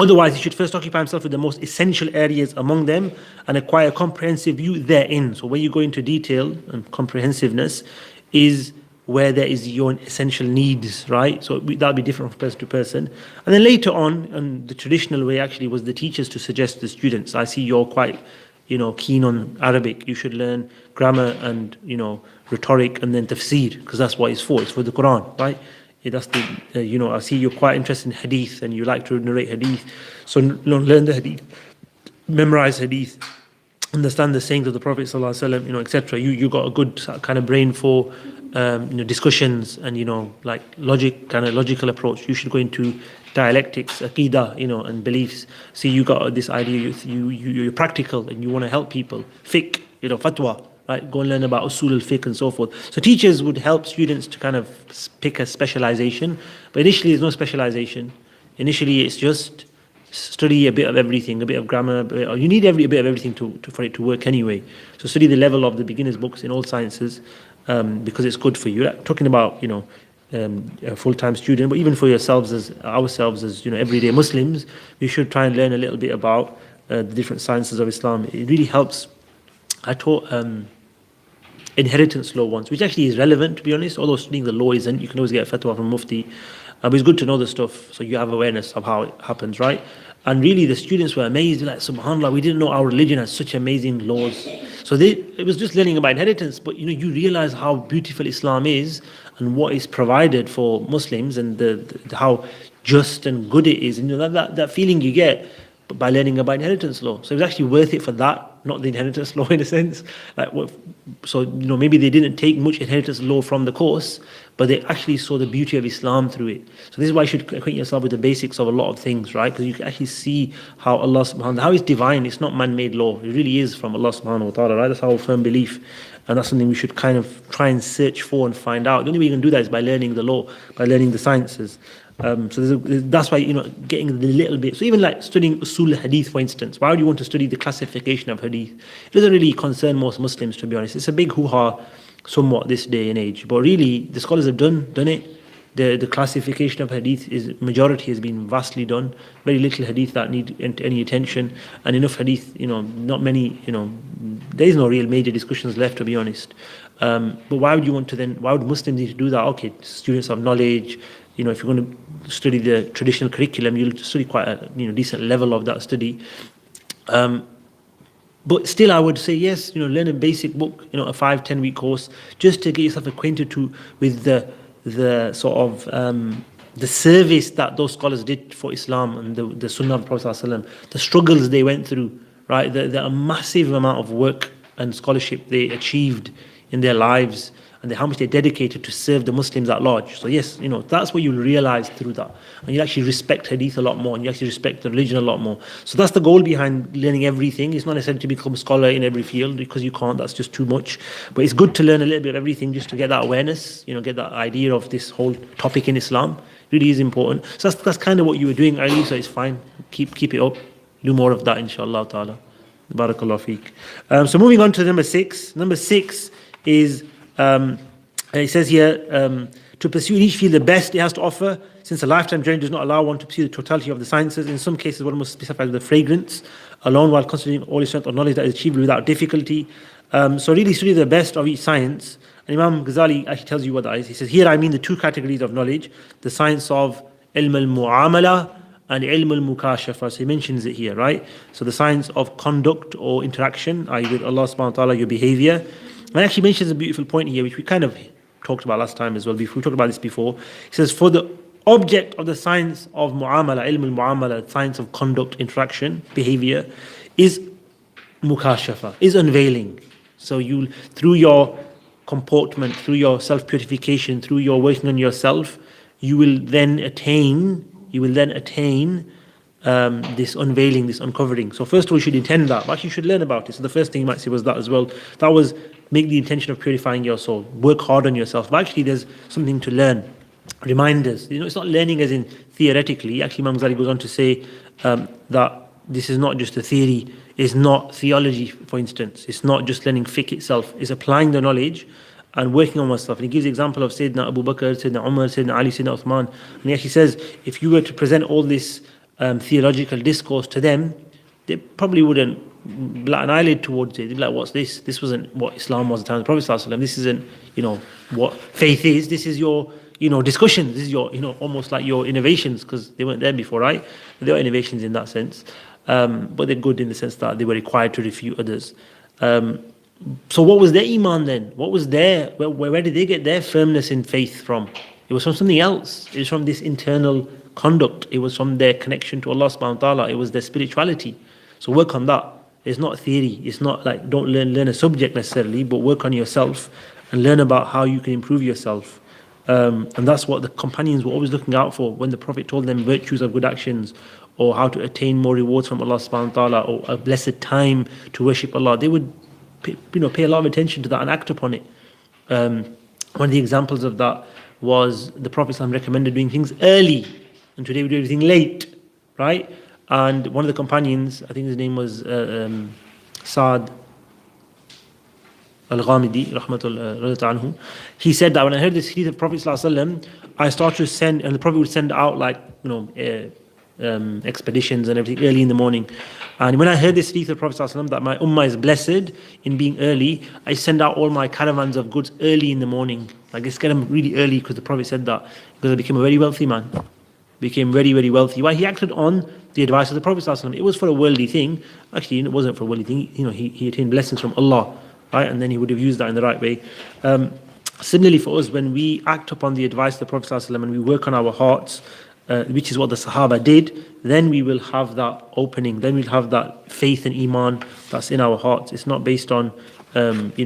Otherwise, he should first occupy himself with the most essential areas among them and acquire a comprehensive view therein. So where you go into detail and comprehensiveness is where there is your essential needs, right? So that'll be different from person to person. And then later on the traditional way actually was the teachers to suggest to the students, I see you're quite, keen on Arabic. You should learn grammar and, rhetoric and then tafsir, because that's what it's for. It's for the Quran, right? That's I see you're quite interested in hadith and you like to narrate hadith. So learn the hadith, memorize hadith, understand the sayings of the Prophet ﷺ, etc. You got a good kind of brain for discussions and logical approach. You should go into dialectics, aqidah, and beliefs. See, you got this idea. You're practical and you want to help people. Fiqh, fatwa, right? Go and learn about usul al-fiqh and so forth. So teachers would help students to kind of pick a specialization, but initially there's no specialization. Initially, it's just study a bit of everything, a bit of grammar. You need a bit of everything for it to work anyway. So study the level of the beginner's books in all sciences. Because it's good for you. Talking about a full-time student, but even for ourselves as everyday Muslims, we should try and learn a little bit about the different sciences of Islam. It really helps. I taught inheritance law once, which actually is relevant, to be honest. Although studying the law isn't, you can always get a fatwa from Mufti. But it's good to know the stuff so you have awareness of how it happens, right? And really, the students were amazed. They're like, subhanAllah, we didn't know our religion has such amazing laws. So it was just learning about inheritance, but you realize how beautiful Islam is and what is provided for Muslims and how just and good it is. And that feeling you get by learning about inheritance law. So it was actually worth it for that, not the inheritance law in a sense. Maybe they didn't take much inheritance law from the course, but they actually saw the beauty of Islam through it. So this is why you should acquaint yourself with the basics of a lot of things, right? Because you can actually see how Allah subhanahu wa ta'ala, how it's divine. It's not man-made law. It really is from Allah subhanahu wa ta'ala, right? That's our firm belief. And that's something we should kind of try and search for and find out. The only way you can do that is by learning the law, by learning the sciences. That's why, getting the little bit. So even like studying usul hadith, for instance, why would you want to study the classification of hadith? It doesn't really concern most Muslims, to be honest. It's a big hoo-ha somewhat this day and age. But really, the scholars have done it. The classification of hadith majority has been vastly done. Very little hadith that need any attention, and enough hadith, not many, there is no real major discussions left, to be honest. But why would Muslims need to do that? Okay, students of knowledge, if you're going to study the traditional curriculum, you'll study quite a decent level of that study. But still, I would say yes. Learn a basic book, a 5-10 week course, just to get yourself acquainted with the sort of the service that those scholars did for Islam and the Sunnah of the Prophet ﷺ, the struggles they went through, right? The massive amount of work and scholarship they achieved in their lives, and how much they dedicated to serve the Muslims at large. So yes, that's what you'll realize through that. And you actually respect hadith a lot more, and you actually respect the religion a lot more. So that's the goal behind learning everything. It's not necessarily to become a scholar in every field, because you can't, that's just too much. But it's good to learn a little bit of everything, just to get that awareness, get that idea of this whole topic in Islam. It really is important. So that's kind of what you were doing earlier, so it's fine. Keep it up. Do more of that, inshallah ta'ala. Barakallah feek. So moving on to number 6. Number 6 is, it says here, to pursue in each field the best it has to offer, since a lifetime journey does not allow one to pursue the totality of the sciences. In some cases, one must specify the fragrance alone, while considering all the strength of knowledge that is achievable without difficulty. So really study the best of each science. And Imam Ghazali actually tells you what that is. He says, here I mean the 2 categories of knowledge, the science of ilm al-mu'amala and ilm al-mukashafa. So he mentions it here, right? So the science of conduct or interaction, i.e. with Allah subhanahu wa ta'ala, your behavior. And actually mentions a beautiful point here, which we kind of talked about last time as well. We talked about this before. He says, for the object of the science of mu'amala, ilm al-mu'amala, science of conduct, interaction, behavior, is mukashafa, is unveiling. So you, through your comportment, through your self-purification, through your working on yourself, you will then attain this unveiling, this uncovering. So first of all, you should intend that, but actually you should learn about it. So the first thing you might say was that as well. That was make the intention of purifying your soul. Work hard on yourself. But actually there's something to learn. Reminders. It's not learning as in theoretically. Actually, Imam Ghazali goes on to say that this is not just a theory. It's not theology, for instance. It's not just learning fiqh itself. It's applying the knowledge and working on oneself. And he gives the example of Sayyidina Abu Bakr, Sayyidina Umar, Sayyidina Ali, Sayyidina Uthman. And he actually says, if you were to present all this theological discourse to them, they probably wouldn't bat an eyelid towards it. They'd be like, what's this? This wasn't what Islam was at the time of the Prophet ﷺ. This isn't, what faith is. This is your, discussions. This is your, almost like your innovations, because they weren't there before, right? They were innovations in that sense. But they're good in the sense that they were required to refute others. So what was their iman then? What was where did they get their firmness in faith from? It was from something else. It was from this internal conduct. It was from their connection to Allah subhanahu wa ta'ala. It was their spirituality. So work on that. It's not theory. It's not like don't learn a subject necessarily, but work on yourself and learn about how you can improve yourself. And that's what the companions were always looking out for when the Prophet told them virtues of good actions, or how to attain more rewards from Allah subhanahu wa ta'ala, or a blessed time to worship Allah. They would pay a lot of attention to that and act upon it. One of the examples of that was the Prophet ﷺ recommended doing things early, and today we do everything late, right? And one of the companions, I think his name was Sa'd al-Ghamidi, rahmatullah anhu, he said that when I heard this hadith of Prophet ﷺ, I started to send, and the Prophet would send out expeditions and everything early in the morning. And when I heard this hadith of Prophet ﷺ, that my ummah is blessed in being early, I send out all my caravans of goods early in the morning. Like, let's get them really early, because the Prophet said that, because I became a very wealthy man. Became very, very wealthy. Why? He acted on the advice of the Prophet ﷺ. It was for a worldly thing. Actually, it wasn't for a worldly thing. He attained blessings from Allah, right? And then he would have used that in the right way. Similarly for us, when we act upon the advice of the Prophet ﷺ and we work on our hearts, which is what the Sahaba did, then we will have that opening. Then we'll have that faith and iman that's in our hearts. It's not based on, that's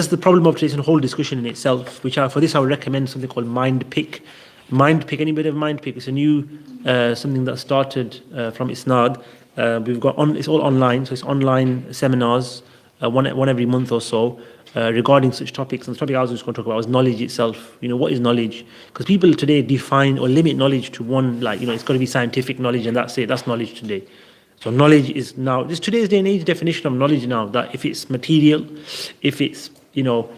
the problem of today's whole discussion in itself. For this I would recommend something called Mind Pick. Mind Pick, any bit of Mind Pick. It's a new something that started from Isnad. We've got it's all online, so it's online seminars, one every month or so, regarding such topics. And the topic I was just going to talk about was knowledge itself. What is knowledge? Because people today define or limit knowledge to one, it's got to be scientific knowledge and that's it. That's knowledge today. So knowledge is now, this today's day and age definition of knowledge now, that if it's material, if it's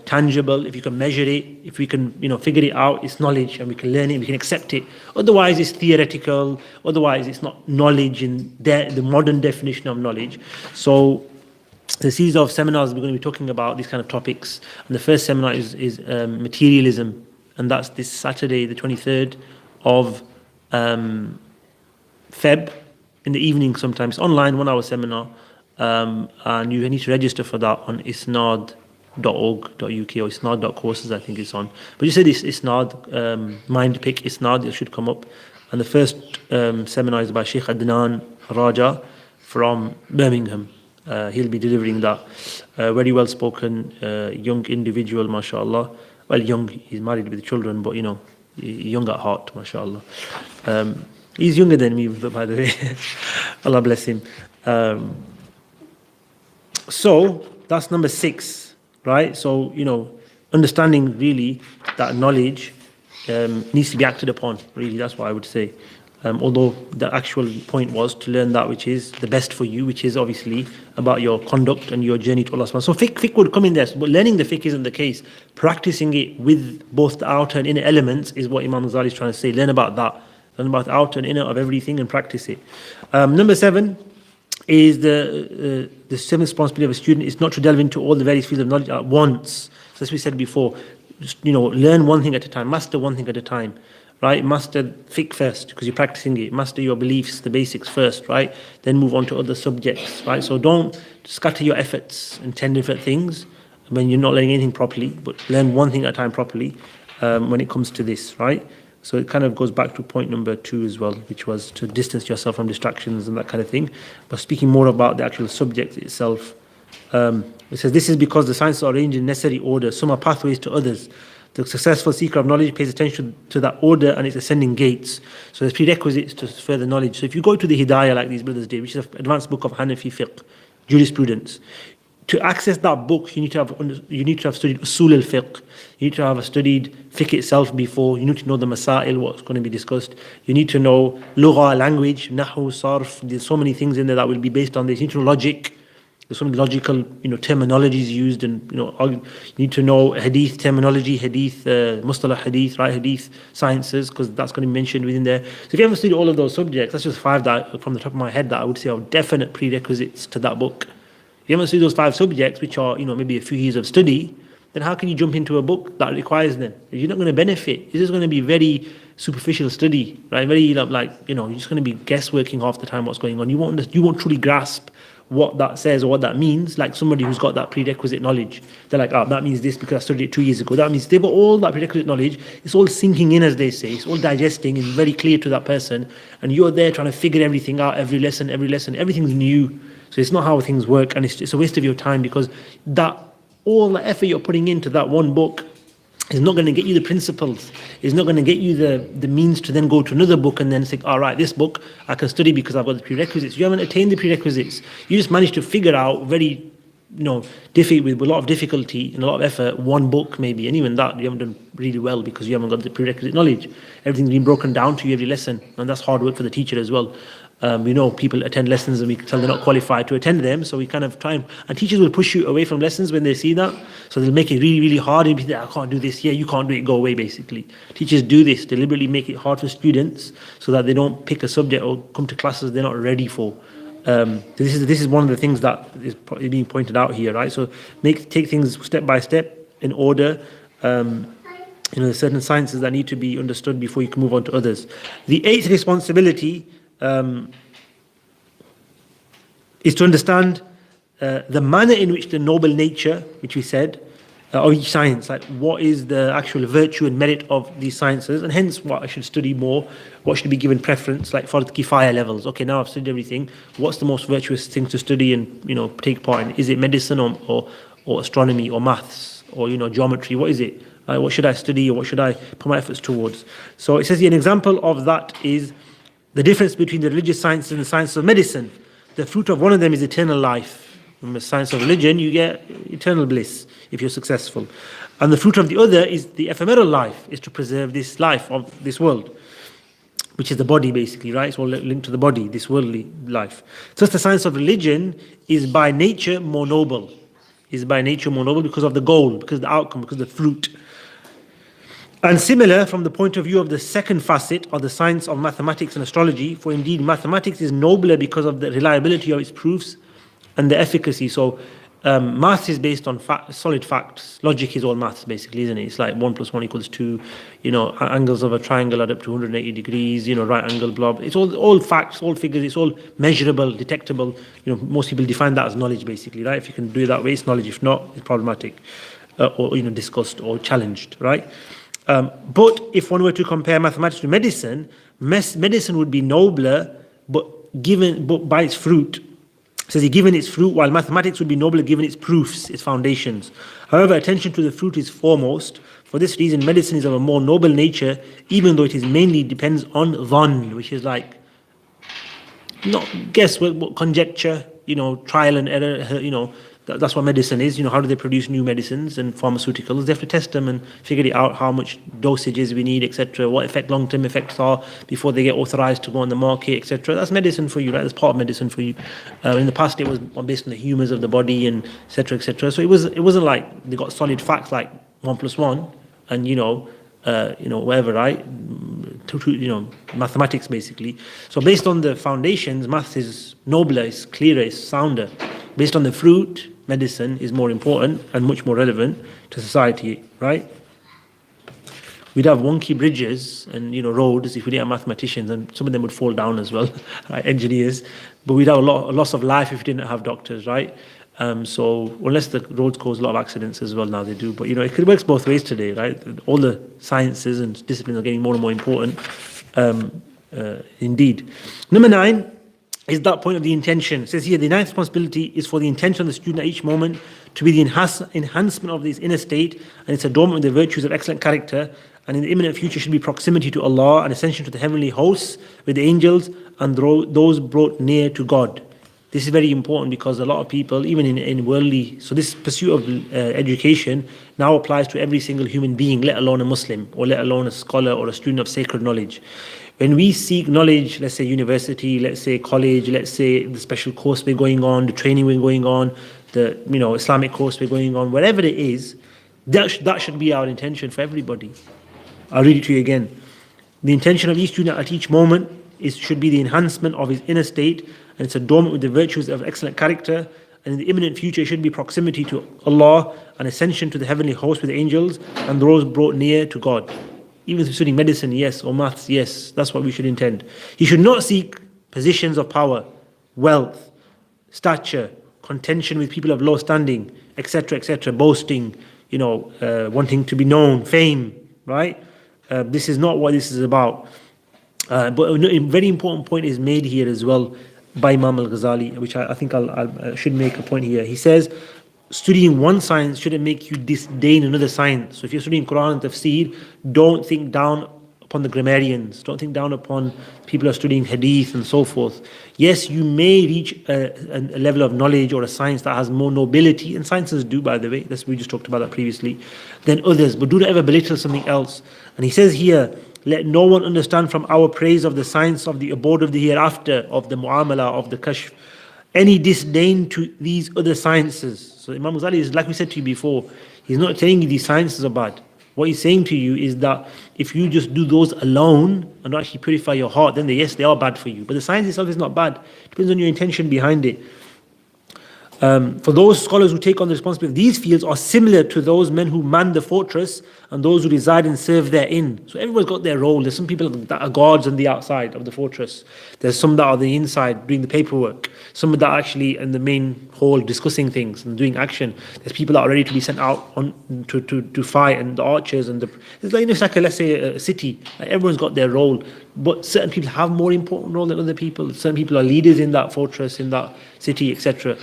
tangible, if you can measure it, if we can figure it out, it's knowledge, and we can learn it, we can accept it. Otherwise it's theoretical, otherwise it's not knowledge in the modern definition of knowledge. So the series of seminars we're going to be talking about these kind of topics, and the first seminar is materialism and that's this Saturday, the 23rd of Feb, in the evening sometimes, online 1 hour seminar, and you need to register for that on isnad.org.uk or isnad.courses, I think it's on. But you say this Isnad, mind pick Isnad, it should come up. And the first seminar is by Sheikh Adnan Raja from Birmingham. He'll be delivering that. Very well spoken, young individual, mashallah. Well, young, he's married with children, but young at heart, mashallah. He's younger than me, by the way. Allah bless him. So that's number 6, right? So, understanding really that knowledge needs to be acted upon, really, that's what I would say. Although the actual point was to learn that which is the best for you, which is obviously about your conduct and your journey to Allah subhanahu wa ta'ala. So fiqh would come in there, but learning the fiqh isn't the case. Practicing it with both the outer and inner elements is what Imam Ghazali is trying to say. Learn about that. Learn about the outer and inner of everything and practice it. Number 7 is the seventh responsibility of a student is not to delve into all the various fields of knowledge at once. So as we said before, just, learn one thing at a time, master one thing at a time. Right, master fiqh first because you're practicing it. Master your beliefs, the basics first, right? Then move on to other subjects, right? So don't scatter your efforts in 10 different things when you're not learning anything properly, but learn one thing at a time properly when it comes to this, right? So it kind of goes back to point number 2 as well, which was to distance yourself from distractions and that kind of thing. But speaking more about the actual subject itself, it says this is because the sciences are arranged in necessary order. Some are pathways to others. The successful seeker of knowledge pays attention to that order and its ascending gates. So there's prerequisites to further knowledge. So if you go to the Hidayah like these brothers did, which is an advanced book of Hanafi fiqh, jurisprudence, to access that book, you need to have studied usul al-fiqh. You need to have studied fiqh itself before. You need to know the masail, what's going to be discussed. You need to know lugha, language, nahu, sarf. There's so many things in there that will be based on this. You need to know logic. There's some logical, terminologies used, and you need to know hadith terminology, hadith, mustalah hadith, right? Hadith sciences, because that's going to be mentioned within there. So if you haven't studied all of those subjects, that's just 5 that from the top of my head that I would say are definite prerequisites to that book. If you haven't studied those 5 subjects, which are maybe a few years of study, then how can you jump into a book that requires them? You're not going to benefit. It's just going to be very superficial study, right? Very you're just going to be guessworking half the time what's going on. You won't truly grasp what that says or what that means, like somebody who's got that prerequisite knowledge. They're like, that means this because I studied it 2 years ago. That means they've got all that prerequisite knowledge. It's all sinking in, as they say. It's all digesting and very clear to that person. And you're there trying to figure everything out, every lesson, everything's new. So it's not how things work, and it's a waste of your time, because all the effort you're putting into that one book is not going to get you the principles. It's not going to get you the means to then go to another book and then think, all right, this book I can study because I've got the prerequisites. You haven't attained the prerequisites. You just managed to figure out very, with a lot of difficulty and a lot of effort, one book maybe, and even that you haven't done really well because you haven't got the prerequisite knowledge. Everything's been broken down to you every lesson, and that's hard work for the teacher as well. People attend lessons and we tell they're not qualified to attend them, so we kind of try and teachers will push you away from lessons when they see that, so they'll make it really, really hard, and be like, I can't do this, you can't do it, go away, basically. Teachers do this, deliberately make it hard for students so that they don't pick a subject or come to classes they're not ready for. This is one of the things that is being pointed out here, right? So take things step by step in order. There's certain sciences that need to be understood before you can move on to others. The 8th responsibility is to understand the manner in which the noble nature, which we said, of each science, like what is the actual virtue and merit of these sciences, and hence what I should study more, what should be given preference, like for the kifaya levels. Okay, now I've studied everything, what's the most virtuous thing to study and take part in? Is it medicine or astronomy or maths or geometry? What is it? What should I study, or what should I put my efforts towards? So it says here, an example of that is the difference between the religious sciences and the science of medicine. The fruit of one of them is eternal life. From the science of religion, you get eternal bliss if you're successful. And the fruit of the other is the ephemeral life, is to preserve this life of this world, which is the body basically, right? It's all linked to the body, this worldly life. Thus the science of religion is by nature more noble. Because of the goal, because of the outcome, because of the fruit. And similar from the point of view of the second facet of the science of mathematics and astrology, for indeed mathematics is nobler because of the reliability of its proofs and the efficacy. So Maths is based on solid facts. Logic is all maths, basically, isn't it? It's like 1 + 1 = 2. Angles of a triangle add up to 180 degrees. Right angle blob. It's all facts, all figures. It's all measurable, detectable. Most people define that as knowledge, basically, right? If you can do it that way, it's knowledge. If not, it's problematic, or discussed or challenged, right? But if one were to compare mathematics to medicine, medicine would be nobler, but by its fruit. Says he given its fruit, while mathematics would be nobler given its proofs, its foundations. However, attention to the fruit is foremost. For this reason, medicine is of a more noble nature, even though it is mainly depends on dhann, which is like not guess what conjecture, trial and error. That's what medicine is. How do they produce new medicines and pharmaceuticals? They have to test them and figure it out how much dosages we need, etc. What long-term effects are before they get authorized to go on the market, etc. That's medicine for you, right? That's part of medicine for you. In the past, it was based on the humors of the body and etc. etc. So it wasn't like they got solid facts like 1 + 1 and whatever, right? Mathematics basically. So based on the foundations, maths is nobler, it's clearer, it's sounder. Based on the fruit, medicine is more important and much more relevant to society, right? We'd have wonky bridges and roads if we didn't have mathematicians, and some of them would fall down as well, right? Engineers. But we'd have a loss of life if we didn't have doctors, right? So unless the roads cause a lot of accidents as well, now they do. But it works both ways today, right? All the sciences and disciplines are getting more and more important, indeed. Number 9 is that point of the intention. It says here, the ninth responsibility is for the intention of the student at each moment to be the enhancement of this inner state and its adornment with the virtues of excellent character, and in the imminent future should be proximity to Allah and ascension to the heavenly hosts with the angels and those brought near to God. This is very important because a lot of people, even in worldly, so this pursuit of education now applies to every single human being, let alone a Muslim, or let alone a scholar or a student of sacred knowledge. When we seek knowledge, let's say university, let's say college, let's say the special course we're going on, the training we're going on, the Islamic course we're going on, whatever it is, that should be our intention for everybody. I'll read it to you again. The intention of each student at each moment should be the enhancement of his inner state and its adornment with the virtues of excellent character, and in the imminent future should be proximity to Allah and ascension to the heavenly host with angels and those brought near to God. Even if studying medicine, yes, or maths, yes, that's what we should intend. He should not seek positions of power, wealth, stature, contention with people of low standing, etc., etc., boasting, wanting to be known, fame, right? This is not what this is about. But a very important point is made here as well by Imam al-Ghazali, which I think I should make a point here. He says, studying one science shouldn't make you disdain another science. So if you're studying Quran and Tafsir, don't think down upon the grammarians, don't think down upon people who are studying Hadith and so forth. Yes, you may reach a level of knowledge or a science that has more nobility, and sciences do, by the way, we just talked about that previously, than others, but do not ever belittle something else. And he says here, let no one understand from our praise of the science of the abode of the hereafter, of the mu'amala, of the kashf, any disdain to these other sciences. So Imam Ghazali is, like we said to you before, he's not saying these sciences are bad. What he's saying to you is that if you just do those alone and not actually purify your heart, then yes, they are bad for you. But the science itself is not bad. It depends on your intention behind it. For those scholars who take on the responsibility of these fields are similar to those men who man the fortress and those who reside and serve therein. So everyone's got their role. There's some people that are guards on the outside of the fortress. There's some that are on the inside doing the paperwork. Some that are actually in the main hall discussing things and doing action. There's people that are ready to be sent out to fight, and the archers and it's like let's say a city. Like everyone's got their role, but certain people have more important role than other people. Certain people are leaders in that fortress, in that city, etc.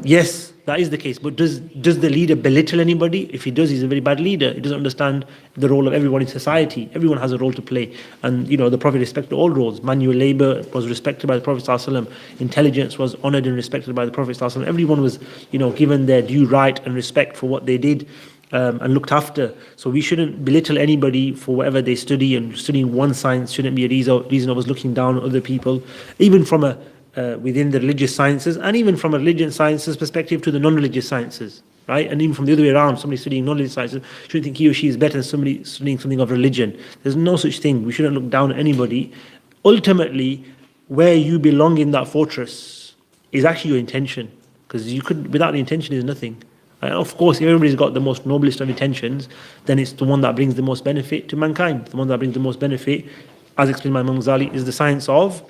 Yes, that is the case. But does the leader belittle anybody? If he does, he's a very bad leader. He doesn't understand the role of everyone in society. Everyone has a role to play. And, the Prophet respected all roles. Manual labor was respected by the Prophet ﷺ. Intelligence was honored and respected by the Prophet ﷺ. Everyone was, given their due right and respect for what they did and looked after. So we shouldn't belittle anybody for whatever they study, and studying one science shouldn't be a reason of us looking down on other people, even from within the religious sciences, and even from a religious sciences perspective to the non-religious sciences, right? And even from the other way around, somebody studying non-religious sciences shouldn't think he or she is better than somebody studying something of religion. There's no such thing. We shouldn't look down on anybody. Ultimately, where you belong in that fortress is actually your intention. Because you could, without the intention, is nothing. Of course, if everybody's got the most noblest of intentions, then it's the one that brings the most benefit to mankind. The one that brings the most benefit, as explained by Imam Ghazali, is the science of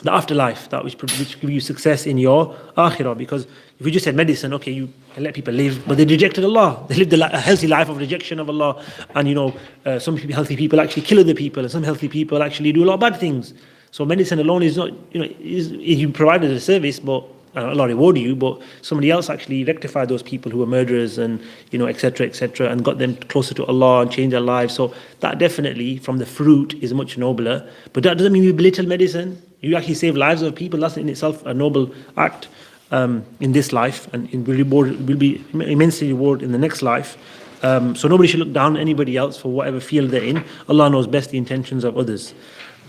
the afterlife, that which give you success in your akhirah. Because if you just said medicine, okay, you let people live, but they rejected Allah. They lived a healthy life of rejection of Allah. And some healthy people actually kill other people, and some healthy people actually do a lot of bad things. So medicine alone is not, you provided a service, but Allah reward you, but somebody else actually rectified those people who were murderers and etc., and got them closer to Allah and changed their lives. So that definitely from the fruit is much nobler. But that doesn't mean you belittle medicine. You actually save lives of people. That's in itself a noble act in this life, and it will be immensely rewarded in the next life. So nobody should look down on anybody else for whatever field they're in. Allah knows best the intentions of others.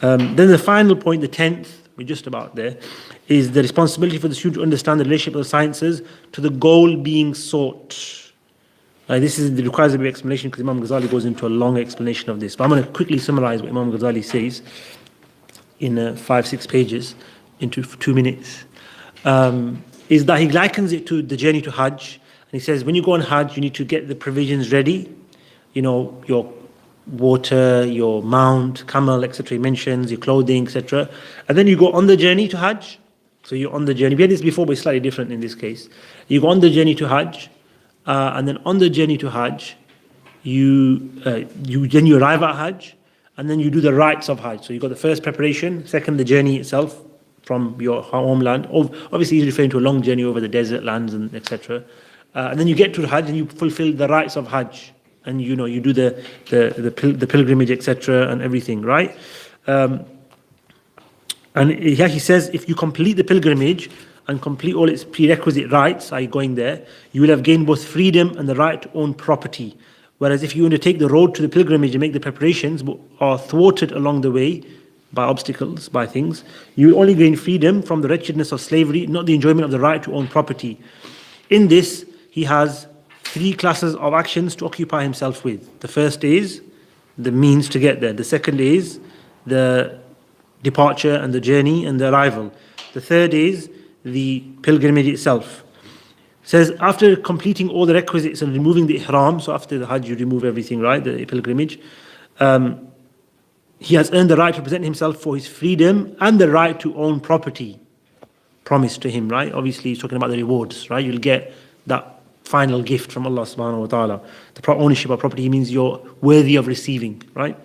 Then the final point, the 10th, we're just about there, is the responsibility for the student to understand the relationship of the sciences to the goal being sought. This requires a bit of explanation because Imam Ghazali goes into a long explanation of this. But I'm going to quickly summarize what Imam Ghazali says in 5-6 pages into 2 minutes. Is that he likens it to the journey to Hajj. And he says, when you go on Hajj, you need to get the provisions ready. Your water, your mount, camel, etc. He mentions, your clothing, etc. And then you go on the journey to Hajj. So you're on the journey. We had this before, but it's slightly different in this case. You go on the journey to Hajj, and then on the journey to Hajj, you arrive at Hajj, and then you do the rites of Hajj. So you got the first preparation, second the journey itself from your homeland. Obviously, he's referring to a long journey over the desert lands and etc. And then you get to Hajj and you fulfill the rites of Hajj. And you do the pilgrimage, etc., and everything, right? And here he says, if you complete the pilgrimage and complete all its prerequisite rites, i.e. going there, you will have gained both freedom and the right to own property. Whereas if you undertake the road to the pilgrimage and make the preparations, but are thwarted along the way by obstacles, by things, you will only gain freedom from the wretchedness of slavery, not the enjoyment of the right to own property. In this, he has 3 classes of actions to occupy himself with. The first is the means to get there. The second is the departure and the journey and the arrival. The third is the pilgrimage itself. It says, after completing all the requisites and removing the ihram, so after the Hajj you remove everything, right, the pilgrimage, he has earned the right to present himself for his freedom and the right to own property promised to him, right? Obviously he's talking about the rewards, right? You'll get that final gift from Allah subhanahu wa ta'ala. The ownership of property means you're worthy of receiving, right?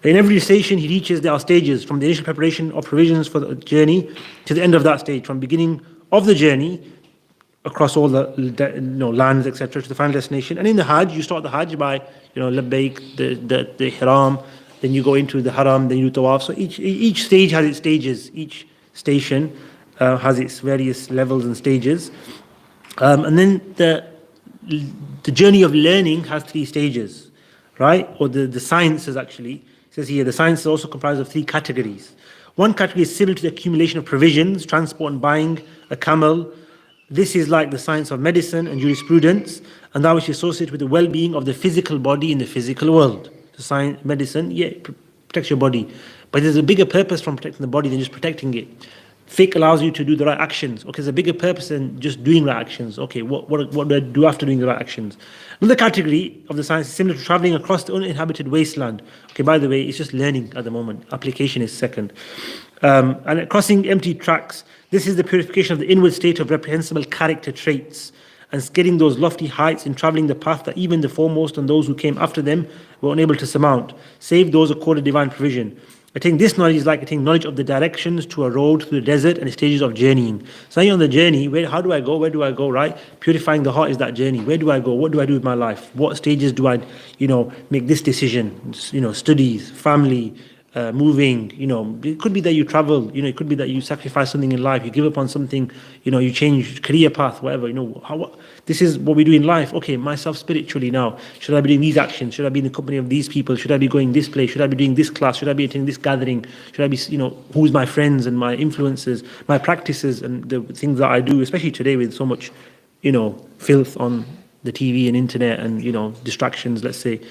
In every station he reaches, there are stages, from the initial preparation of provisions for the journey to the end of that stage, from beginning of the journey across all the lands, etc., to the final destination. And in the Hajj, you start the Hajj by labbaik, the ihram, then you go into the haram, then you do tawaf. So each stage has its stages, each station has its various levels and stages. And then the journey of learning has 3 stages, right? Or the sciences actually. It says here, the sciences also comprise of 3 categories. One category is similar to the accumulation of provisions, transport and buying a camel. This is like the science of medicine and jurisprudence, and that which is associated with the well-being of the physical body in the physical world. The science, medicine, protects your body. But there's a bigger purpose from protecting the body than just protecting it. Fiqh allows you to do the right actions. Okay, there's a bigger purpose than just doing right actions. Okay, what do I do after doing the right actions? Another category of the science is similar to traveling across the uninhabited wasteland. Okay, by the way, it's just learning at the moment. Application is second. And crossing empty tracks, this is the purification of the inward state of reprehensible character traits and scaling those lofty heights in traveling the path that even the foremost and those who came after them were unable to surmount, save those accorded divine provision. Attaining this knowledge is like attaining knowledge of the directions to a road through the desert and the stages of journeying. So you're on the journey, how do I go? Where do I go, right? Purifying the heart is that journey. Where do I go? What do I do with my life? What stages do I, make this decision? Studies, family, moving, it could be that you travel, it could be that you sacrifice something in life, you give up on something, you change career path, whatever, this is what we do in life. Okay, myself spiritually now, should I be doing these actions? Should I be in the company of these people? Should I be going this place? Should I be doing this class? Should I be attending this gathering? Should I be, who's my friends and my influences, my practices and the things that I do, especially today with so much, filth on the TV and internet and, distractions, let's say.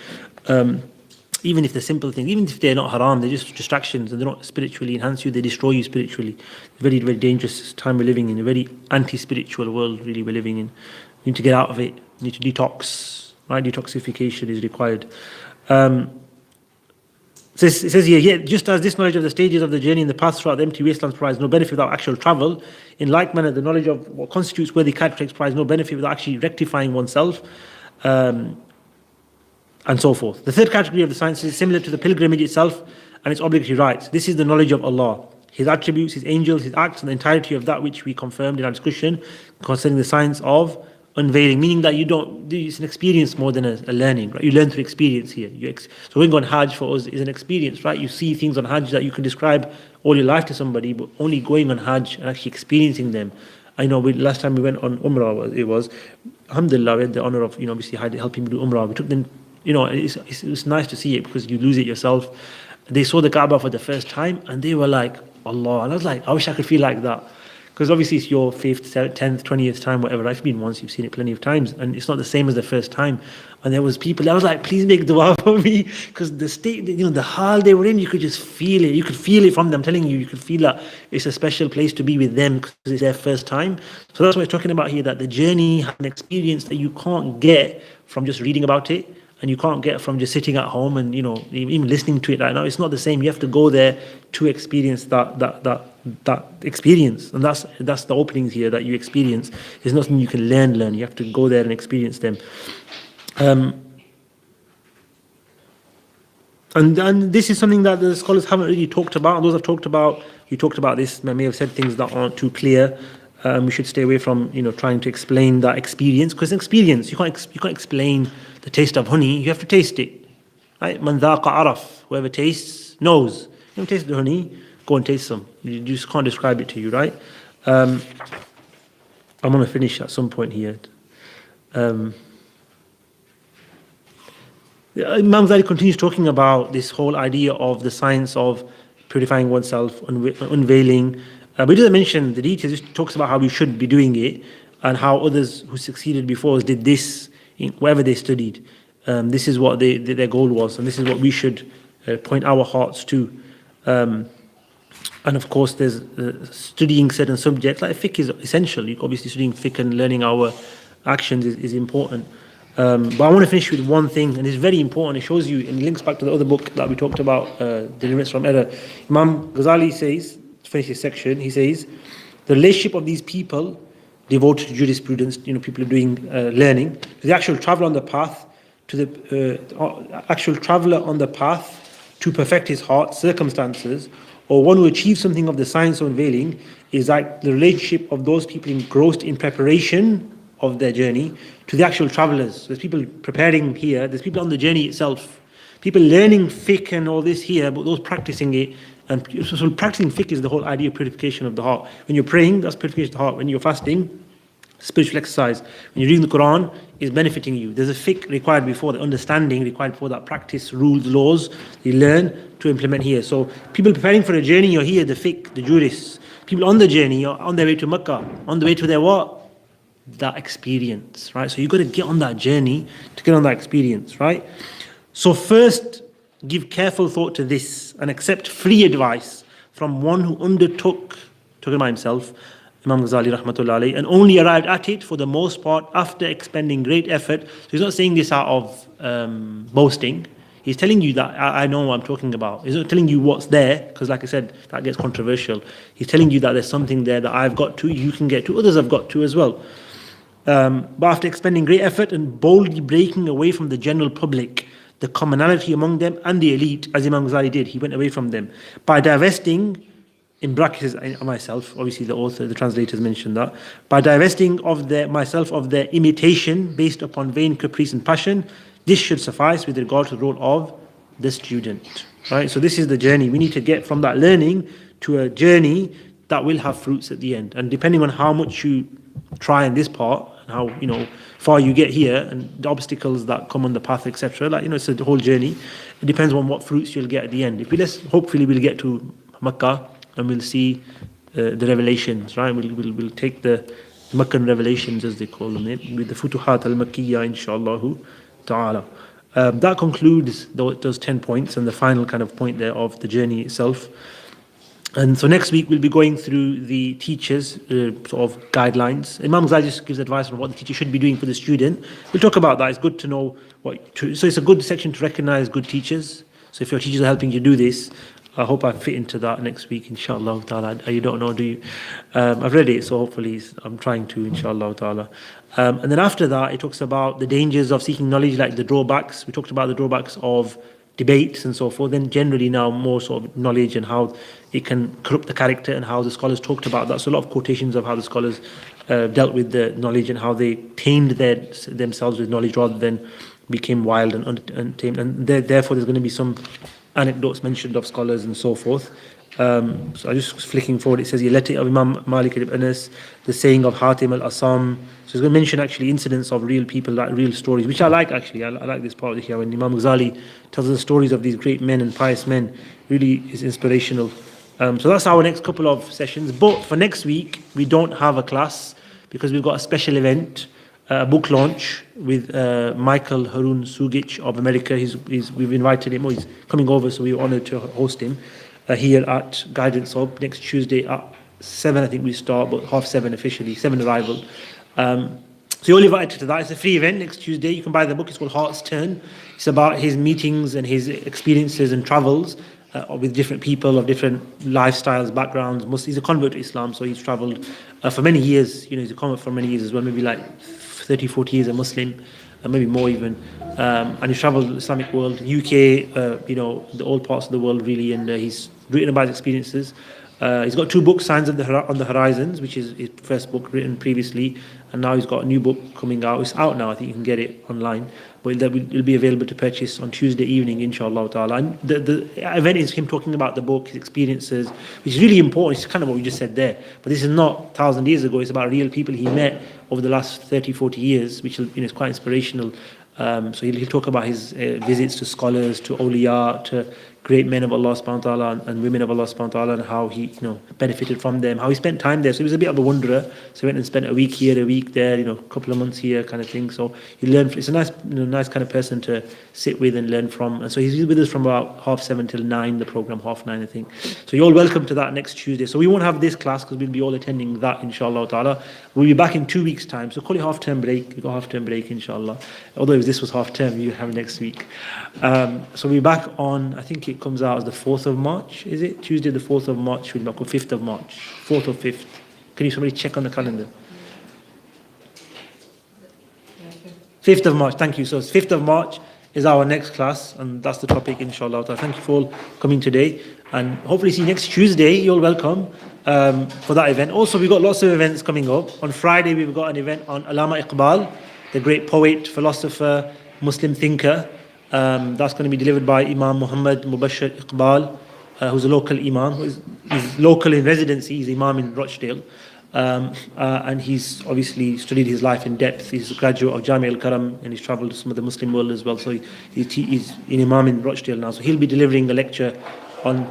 even if they're simple things, even if they're not haram, they're just distractions and they don't spiritually enhance you, they destroy you spiritually. Very, very dangerous time we're living in, a very anti-spiritual world really we're living in. You need to get out of it, you need to detox, right? Detoxification is required. So it says here, yet just as this knowledge of the stages of the journey and the path throughout the empty wastelands provides no benefit without actual travel, in like manner the knowledge of what constitutes worthy characteristics provides no benefit without actually rectifying oneself, and so forth. The third category of the science is similar to the pilgrimage itself and its obligatory rites. This is the knowledge of Allah, His attributes, His angels, His acts, and the entirety of that which we confirmed in our discussion concerning the science of unveiling, meaning that you don't, it's an experience more than a learning, right? You learn through experience here. So going on Hajj for us is an experience, right? You see things on Hajj that you can describe all your life to somebody, but only going on Hajj and actually experiencing them. I know last time we went on Umrah, it was, alhamdulillah, we had the honor of, obviously helping do Umrah. We took them, it was nice to see it because you lose it yourself. They saw the Kaaba for the first time and they were like, Allah. And I was like, I wish I could feel like that. Because obviously it's your 5th, 10th, 20th time, whatever. I've been once, you've seen it plenty of times, and it's not the same as the first time. And there was people, I was like, please make dua for me, because the state, the hal they were in, you could just feel it. You could feel it from them. I'm telling you, you could feel that it's a special place to be with them because it's their first time. So that's what we're talking about here, that the journey has an experience that you can't get from just reading about it, and you can't get from just sitting at home and even listening to it right now. It's not the same. You have to go there to experience that experience, and that's the openings here that you experience. There's nothing you can learn. You have to go there and experience them. And this is something that the scholars haven't really talked about. And those have talked about, you talked about this, may have said things that aren't too clear. We should stay away from trying to explain that experience, because experience, you can't explain the taste of honey. You have to taste it, right? Man dhaqa araf, whoever tastes knows. You don't taste the honey, go and taste some. You just can't describe it to you, right? I'm going to finish at some point here. Imam Ghazali continues talking about this whole idea of the science of purifying oneself, unveiling. But he doesn't mention the details, he just talks about how we should be doing it and how others who succeeded before us did this in whatever they studied. This is what their goal was, and this is what we should point our hearts to. And of course, there's studying certain subjects, like fiqh is essential. Obviously, studying fiqh and learning our actions is important. But I want to finish with one thing, and it's very important. It shows you, and links back to the other book that we talked about, Deliverance from Error. Imam Ghazali says, to finish this section, he says, the relationship of these people devoted to jurisprudence, people are doing learning, to the actual traveler on the path, to the actual traveler on the path to perfect his heart, circumstances, or one who achieves something of the science of unveiling, is like the relationship of those people engrossed in preparation of their journey to the actual travelers. There's people preparing here, there's people on the journey itself, people learning fiqh and all this here, but those practicing it. And so practicing fiqh is the whole idea of purification of the heart. When you're praying, that's purification of the heart. When you're fasting, spiritual exercise. When you're reading the Quran, is benefiting you. There's a fiqh required before, the understanding required before that, practice, rules, laws, you learn to implement here. So people preparing for a journey, you're here, the fiqh, the jurists. People on the journey, are on their way to Makkah, on the way to their what? That experience, right? So you've got to get on that journey to get on that experience, right? So first, give careful thought to this and accept free advice from one who undertook, talking about himself, Imam Ghazali rahmatullah alayhi, and only arrived at it for the most part after expending great effort. So he's not saying this out of boasting. He's telling you that I know what I'm talking about. He's not telling you what's there, because like I said, that gets controversial. He's telling you that there's something there that I've got to, you can get to, others have got to as well. But after expending great effort and boldly breaking away from the general public, the commonality among them and the elite, as Imam Ghazali did, he went away from them by divesting, in brackets myself, obviously the author, the translators mentioned that, by divesting of myself of their imitation based upon vain caprice and passion. This should suffice with regard to the role of the student, right? So this is the journey. We need to get from that learning to a journey that will have fruits at the end. And depending on how much you try in this part, and how far you get here, and the obstacles that come on the path, etc. It's a whole journey. It depends on what fruits you'll get at the end. Hopefully we'll get to Makkah and we'll see the revelations, right? We'll take the Meccan revelations, as they call them, with the Futuhat al-Makkiyya, inshaAllah ta'ala. That concludes those 10 points and the final kind of point there of the journey itself. And so next week we'll be going through the teachers' sort of guidelines. Imam Ghazali just gives advice on what the teacher should be doing for the student. We'll talk about that. It's good to know so it's a good section to recognize good teachers. So if your teachers are helping you do this, I hope I fit into that next week, inshallah ta'ala. You don't know, do you? I've read it, so hopefully I'm trying to, inshallah ta'ala. And then after that, it talks about the dangers of seeking knowledge, like the drawbacks. We talked about the drawbacks of debates and so forth. Then generally now more sort of knowledge and how it can corrupt the character and how the scholars talked about that. So a lot of quotations of how the scholars dealt with the knowledge and how they tamed themselves with knowledge rather than became wild and untamed. And therefore there's going to be some anecdotes mentioned of scholars and so forth. So I'm just flicking forward. It says, the letter of Imam Malik ibn Anas, the saying of Hatim al-Assam. So it's going to mention actually incidents of real people, like real stories, which I like actually. I like this part here when Imam Ghazali tells us the stories of these great men and pious men. Really is inspirational. So that's our next couple of sessions. But for next week, we don't have a class because we've got a special event, a book launch with Michael Harun Sugic of America. We've invited him, he's coming over, so we're honored to host him here at Guidance Hub next Tuesday at 7, I think we start, but 7:30 officially, 7 arrival. So you're all invited to that. It's a free event next Tuesday. You can buy the book. It's called Heart's Turn. It's about his meetings and his experiences and travels with different people of different lifestyles, backgrounds. He's a convert to Islam, so he's traveled for many years. He's a convert for many years as well, maybe like 30, 40 years a Muslim, maybe more even. And he's traveled the Islamic world, UK, the old parts of the world really, and he's written about his experiences. He's got 2 books, Signs on the Horizons, which is his first book written previously, and now he's got a new book coming out. It's out now, I think you can get it online, but it'll be available to purchase on Tuesday evening, inshallah ta'ala. And the event is him talking about the book, his experiences, which is really important. It's kind of what we just said there, but this is not 1,000 years ago. It's about real people he met over the last 30, 40 years, which is quite inspirational. So he'll talk about his visits to scholars, to awliya, to great men of Allah subhanahu wa ta'ala and women of Allah subhanahu wa ta'ala, and how he benefited from them, how he spent time there. So he was a bit of a wanderer. So he went and spent a week here, a week there, a couple of months here kind of thing. So he learned. It's a nice kind of person to sit with and learn from. And so he's with us from about 7:30 till 9, the program 9:30 I think. So you're all welcome to that next Tuesday. So we won't have this class because we'll be all attending that, inshallah ta'ala. We'll be back in 2 weeks time. So call it half-term break. We've got half-term break, inshallah. Although if this was half-term, you have next week. So we'll be back on, I think it comes out as the 4th of March, is it? Tuesday the 4th of March, we'll be back on 5th of March. 4th or 5th. Can you somebody check on the calendar? 5th of March, thank you. So 5th of March is our next class, and that's the topic, inshallah. Thank you for all coming today, and hopefully see you next Tuesday. You're welcome for that event. Also, we've got lots of events coming up. On Friday, we've got an event on Allama Iqbal, the great poet, philosopher, Muslim thinker. That's going to be delivered by Imam Muhammad Mubashir Iqbal, who's a local Imam. He's local in residency. He's Imam in Rochdale. And he's obviously studied his life in depth. He's a graduate of Jami al-Karam, and he's travelled to some of the Muslim world as well. So he's an Imam in Rochdale now. So he'll be delivering a lecture on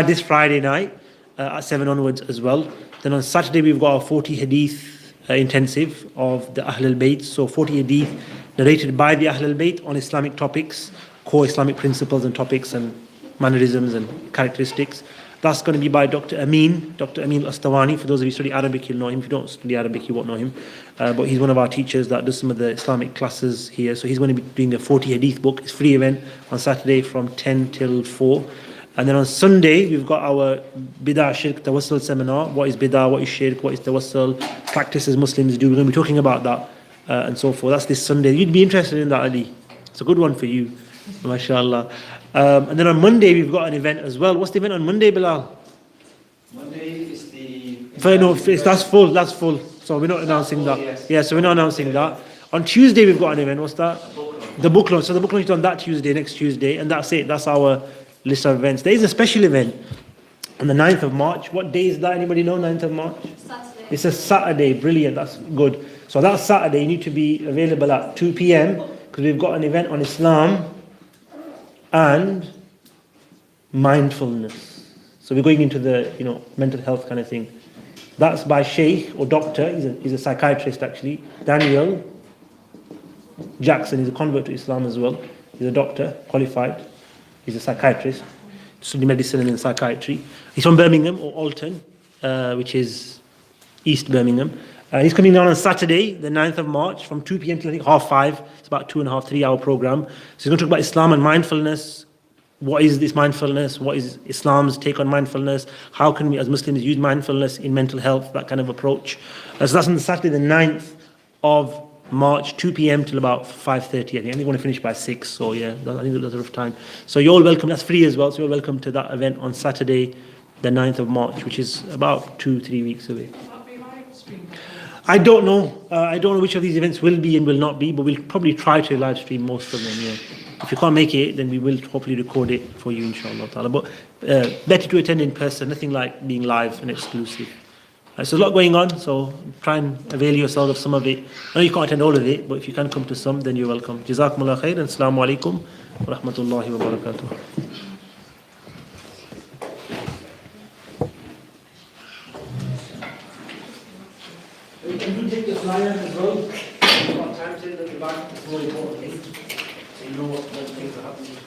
this Friday night at 7 onwards as well. Then on Saturday, we've got our 40 hadith intensive of the Ahl al-Bayt. So 40 hadith narrated by the Ahl al-Bayt on Islamic topics, core Islamic principles and topics and mannerisms and characteristics. That's going to be by Dr. Amin al-Astawani. For those of you who study Arabic, you'll know him. If you don't study Arabic, you won't know him. But he's one of our teachers that does some of the Islamic classes here. So he's going to be doing a 40 hadith book. It's a free event on Saturday from 10 till 4. And then on Sunday, we've got our Bid'ah Shirk Tawassul seminar. What is Bid'ah? What is Shirk? What is Tawassul? Practices Muslims do. We're going to be talking about that and so forth. That's this Sunday. You'd be interested in that, Ali. It's a good one for you. MashaAllah. And then on Monday, we've got an event as well. What's the event on Monday, Bilal? Monday is the... That's full. So we're not announcing that. Yes. Yeah, so we're not announcing that. On Tuesday, we've got an event. What's that? The book launch. So the book launch is on that Tuesday, next Tuesday. And that's it. That's our list of events. There is a special event on the 9th of March. What day is that? Anybody know? 9th of March? Saturday. It's a Saturday. Brilliant. That's good. So that Saturday, you need to be available at 2 p.m. because we've got an event on Islam and mindfulness. So we're going into the mental health kind of thing. That's by Sheikh or Doctor. He's a psychiatrist actually. Daniel Jackson is a convert to Islam as well. He's a doctor, qualified. He's a psychiatrist, studied medicine and psychiatry. He's from Birmingham or Alton, which is East Birmingham. He's coming down on Saturday, the 9th of March, from 2 p.m. till I think 5:30. It's about 2.5, 3-hour program. So he's going to talk about Islam and mindfulness. What is this mindfulness? What is Islam's take on mindfulness? How can we as Muslims use mindfulness in mental health, that kind of approach? So that's on Saturday the 9th of March, 2 p.m. till about 5:30. I think they want to finish by 6, so yeah, I think that's a rough time. So you're all welcome. That's free as well, so you're welcome to that event on Saturday the 9th of March, which is about 2-3 weeks away. I don't know. I don't know which of these events will be and will not be, but we'll probably try to live stream most of them, yeah. If you can't make it, then we will hopefully record it for you, inshallah ta'ala. But better to attend in person, nothing like being live and exclusive. So there's a lot going on, so try and avail yourself of some of it. I know you can't attend all of it, but if you can come to some, then you're welcome. Jazakumullah khair, and assalamu alaikum wa rahmatullahi wa barakatuh. You can take the flyer as well. You've got time to look at the back, it's more important. So you know what things are happening.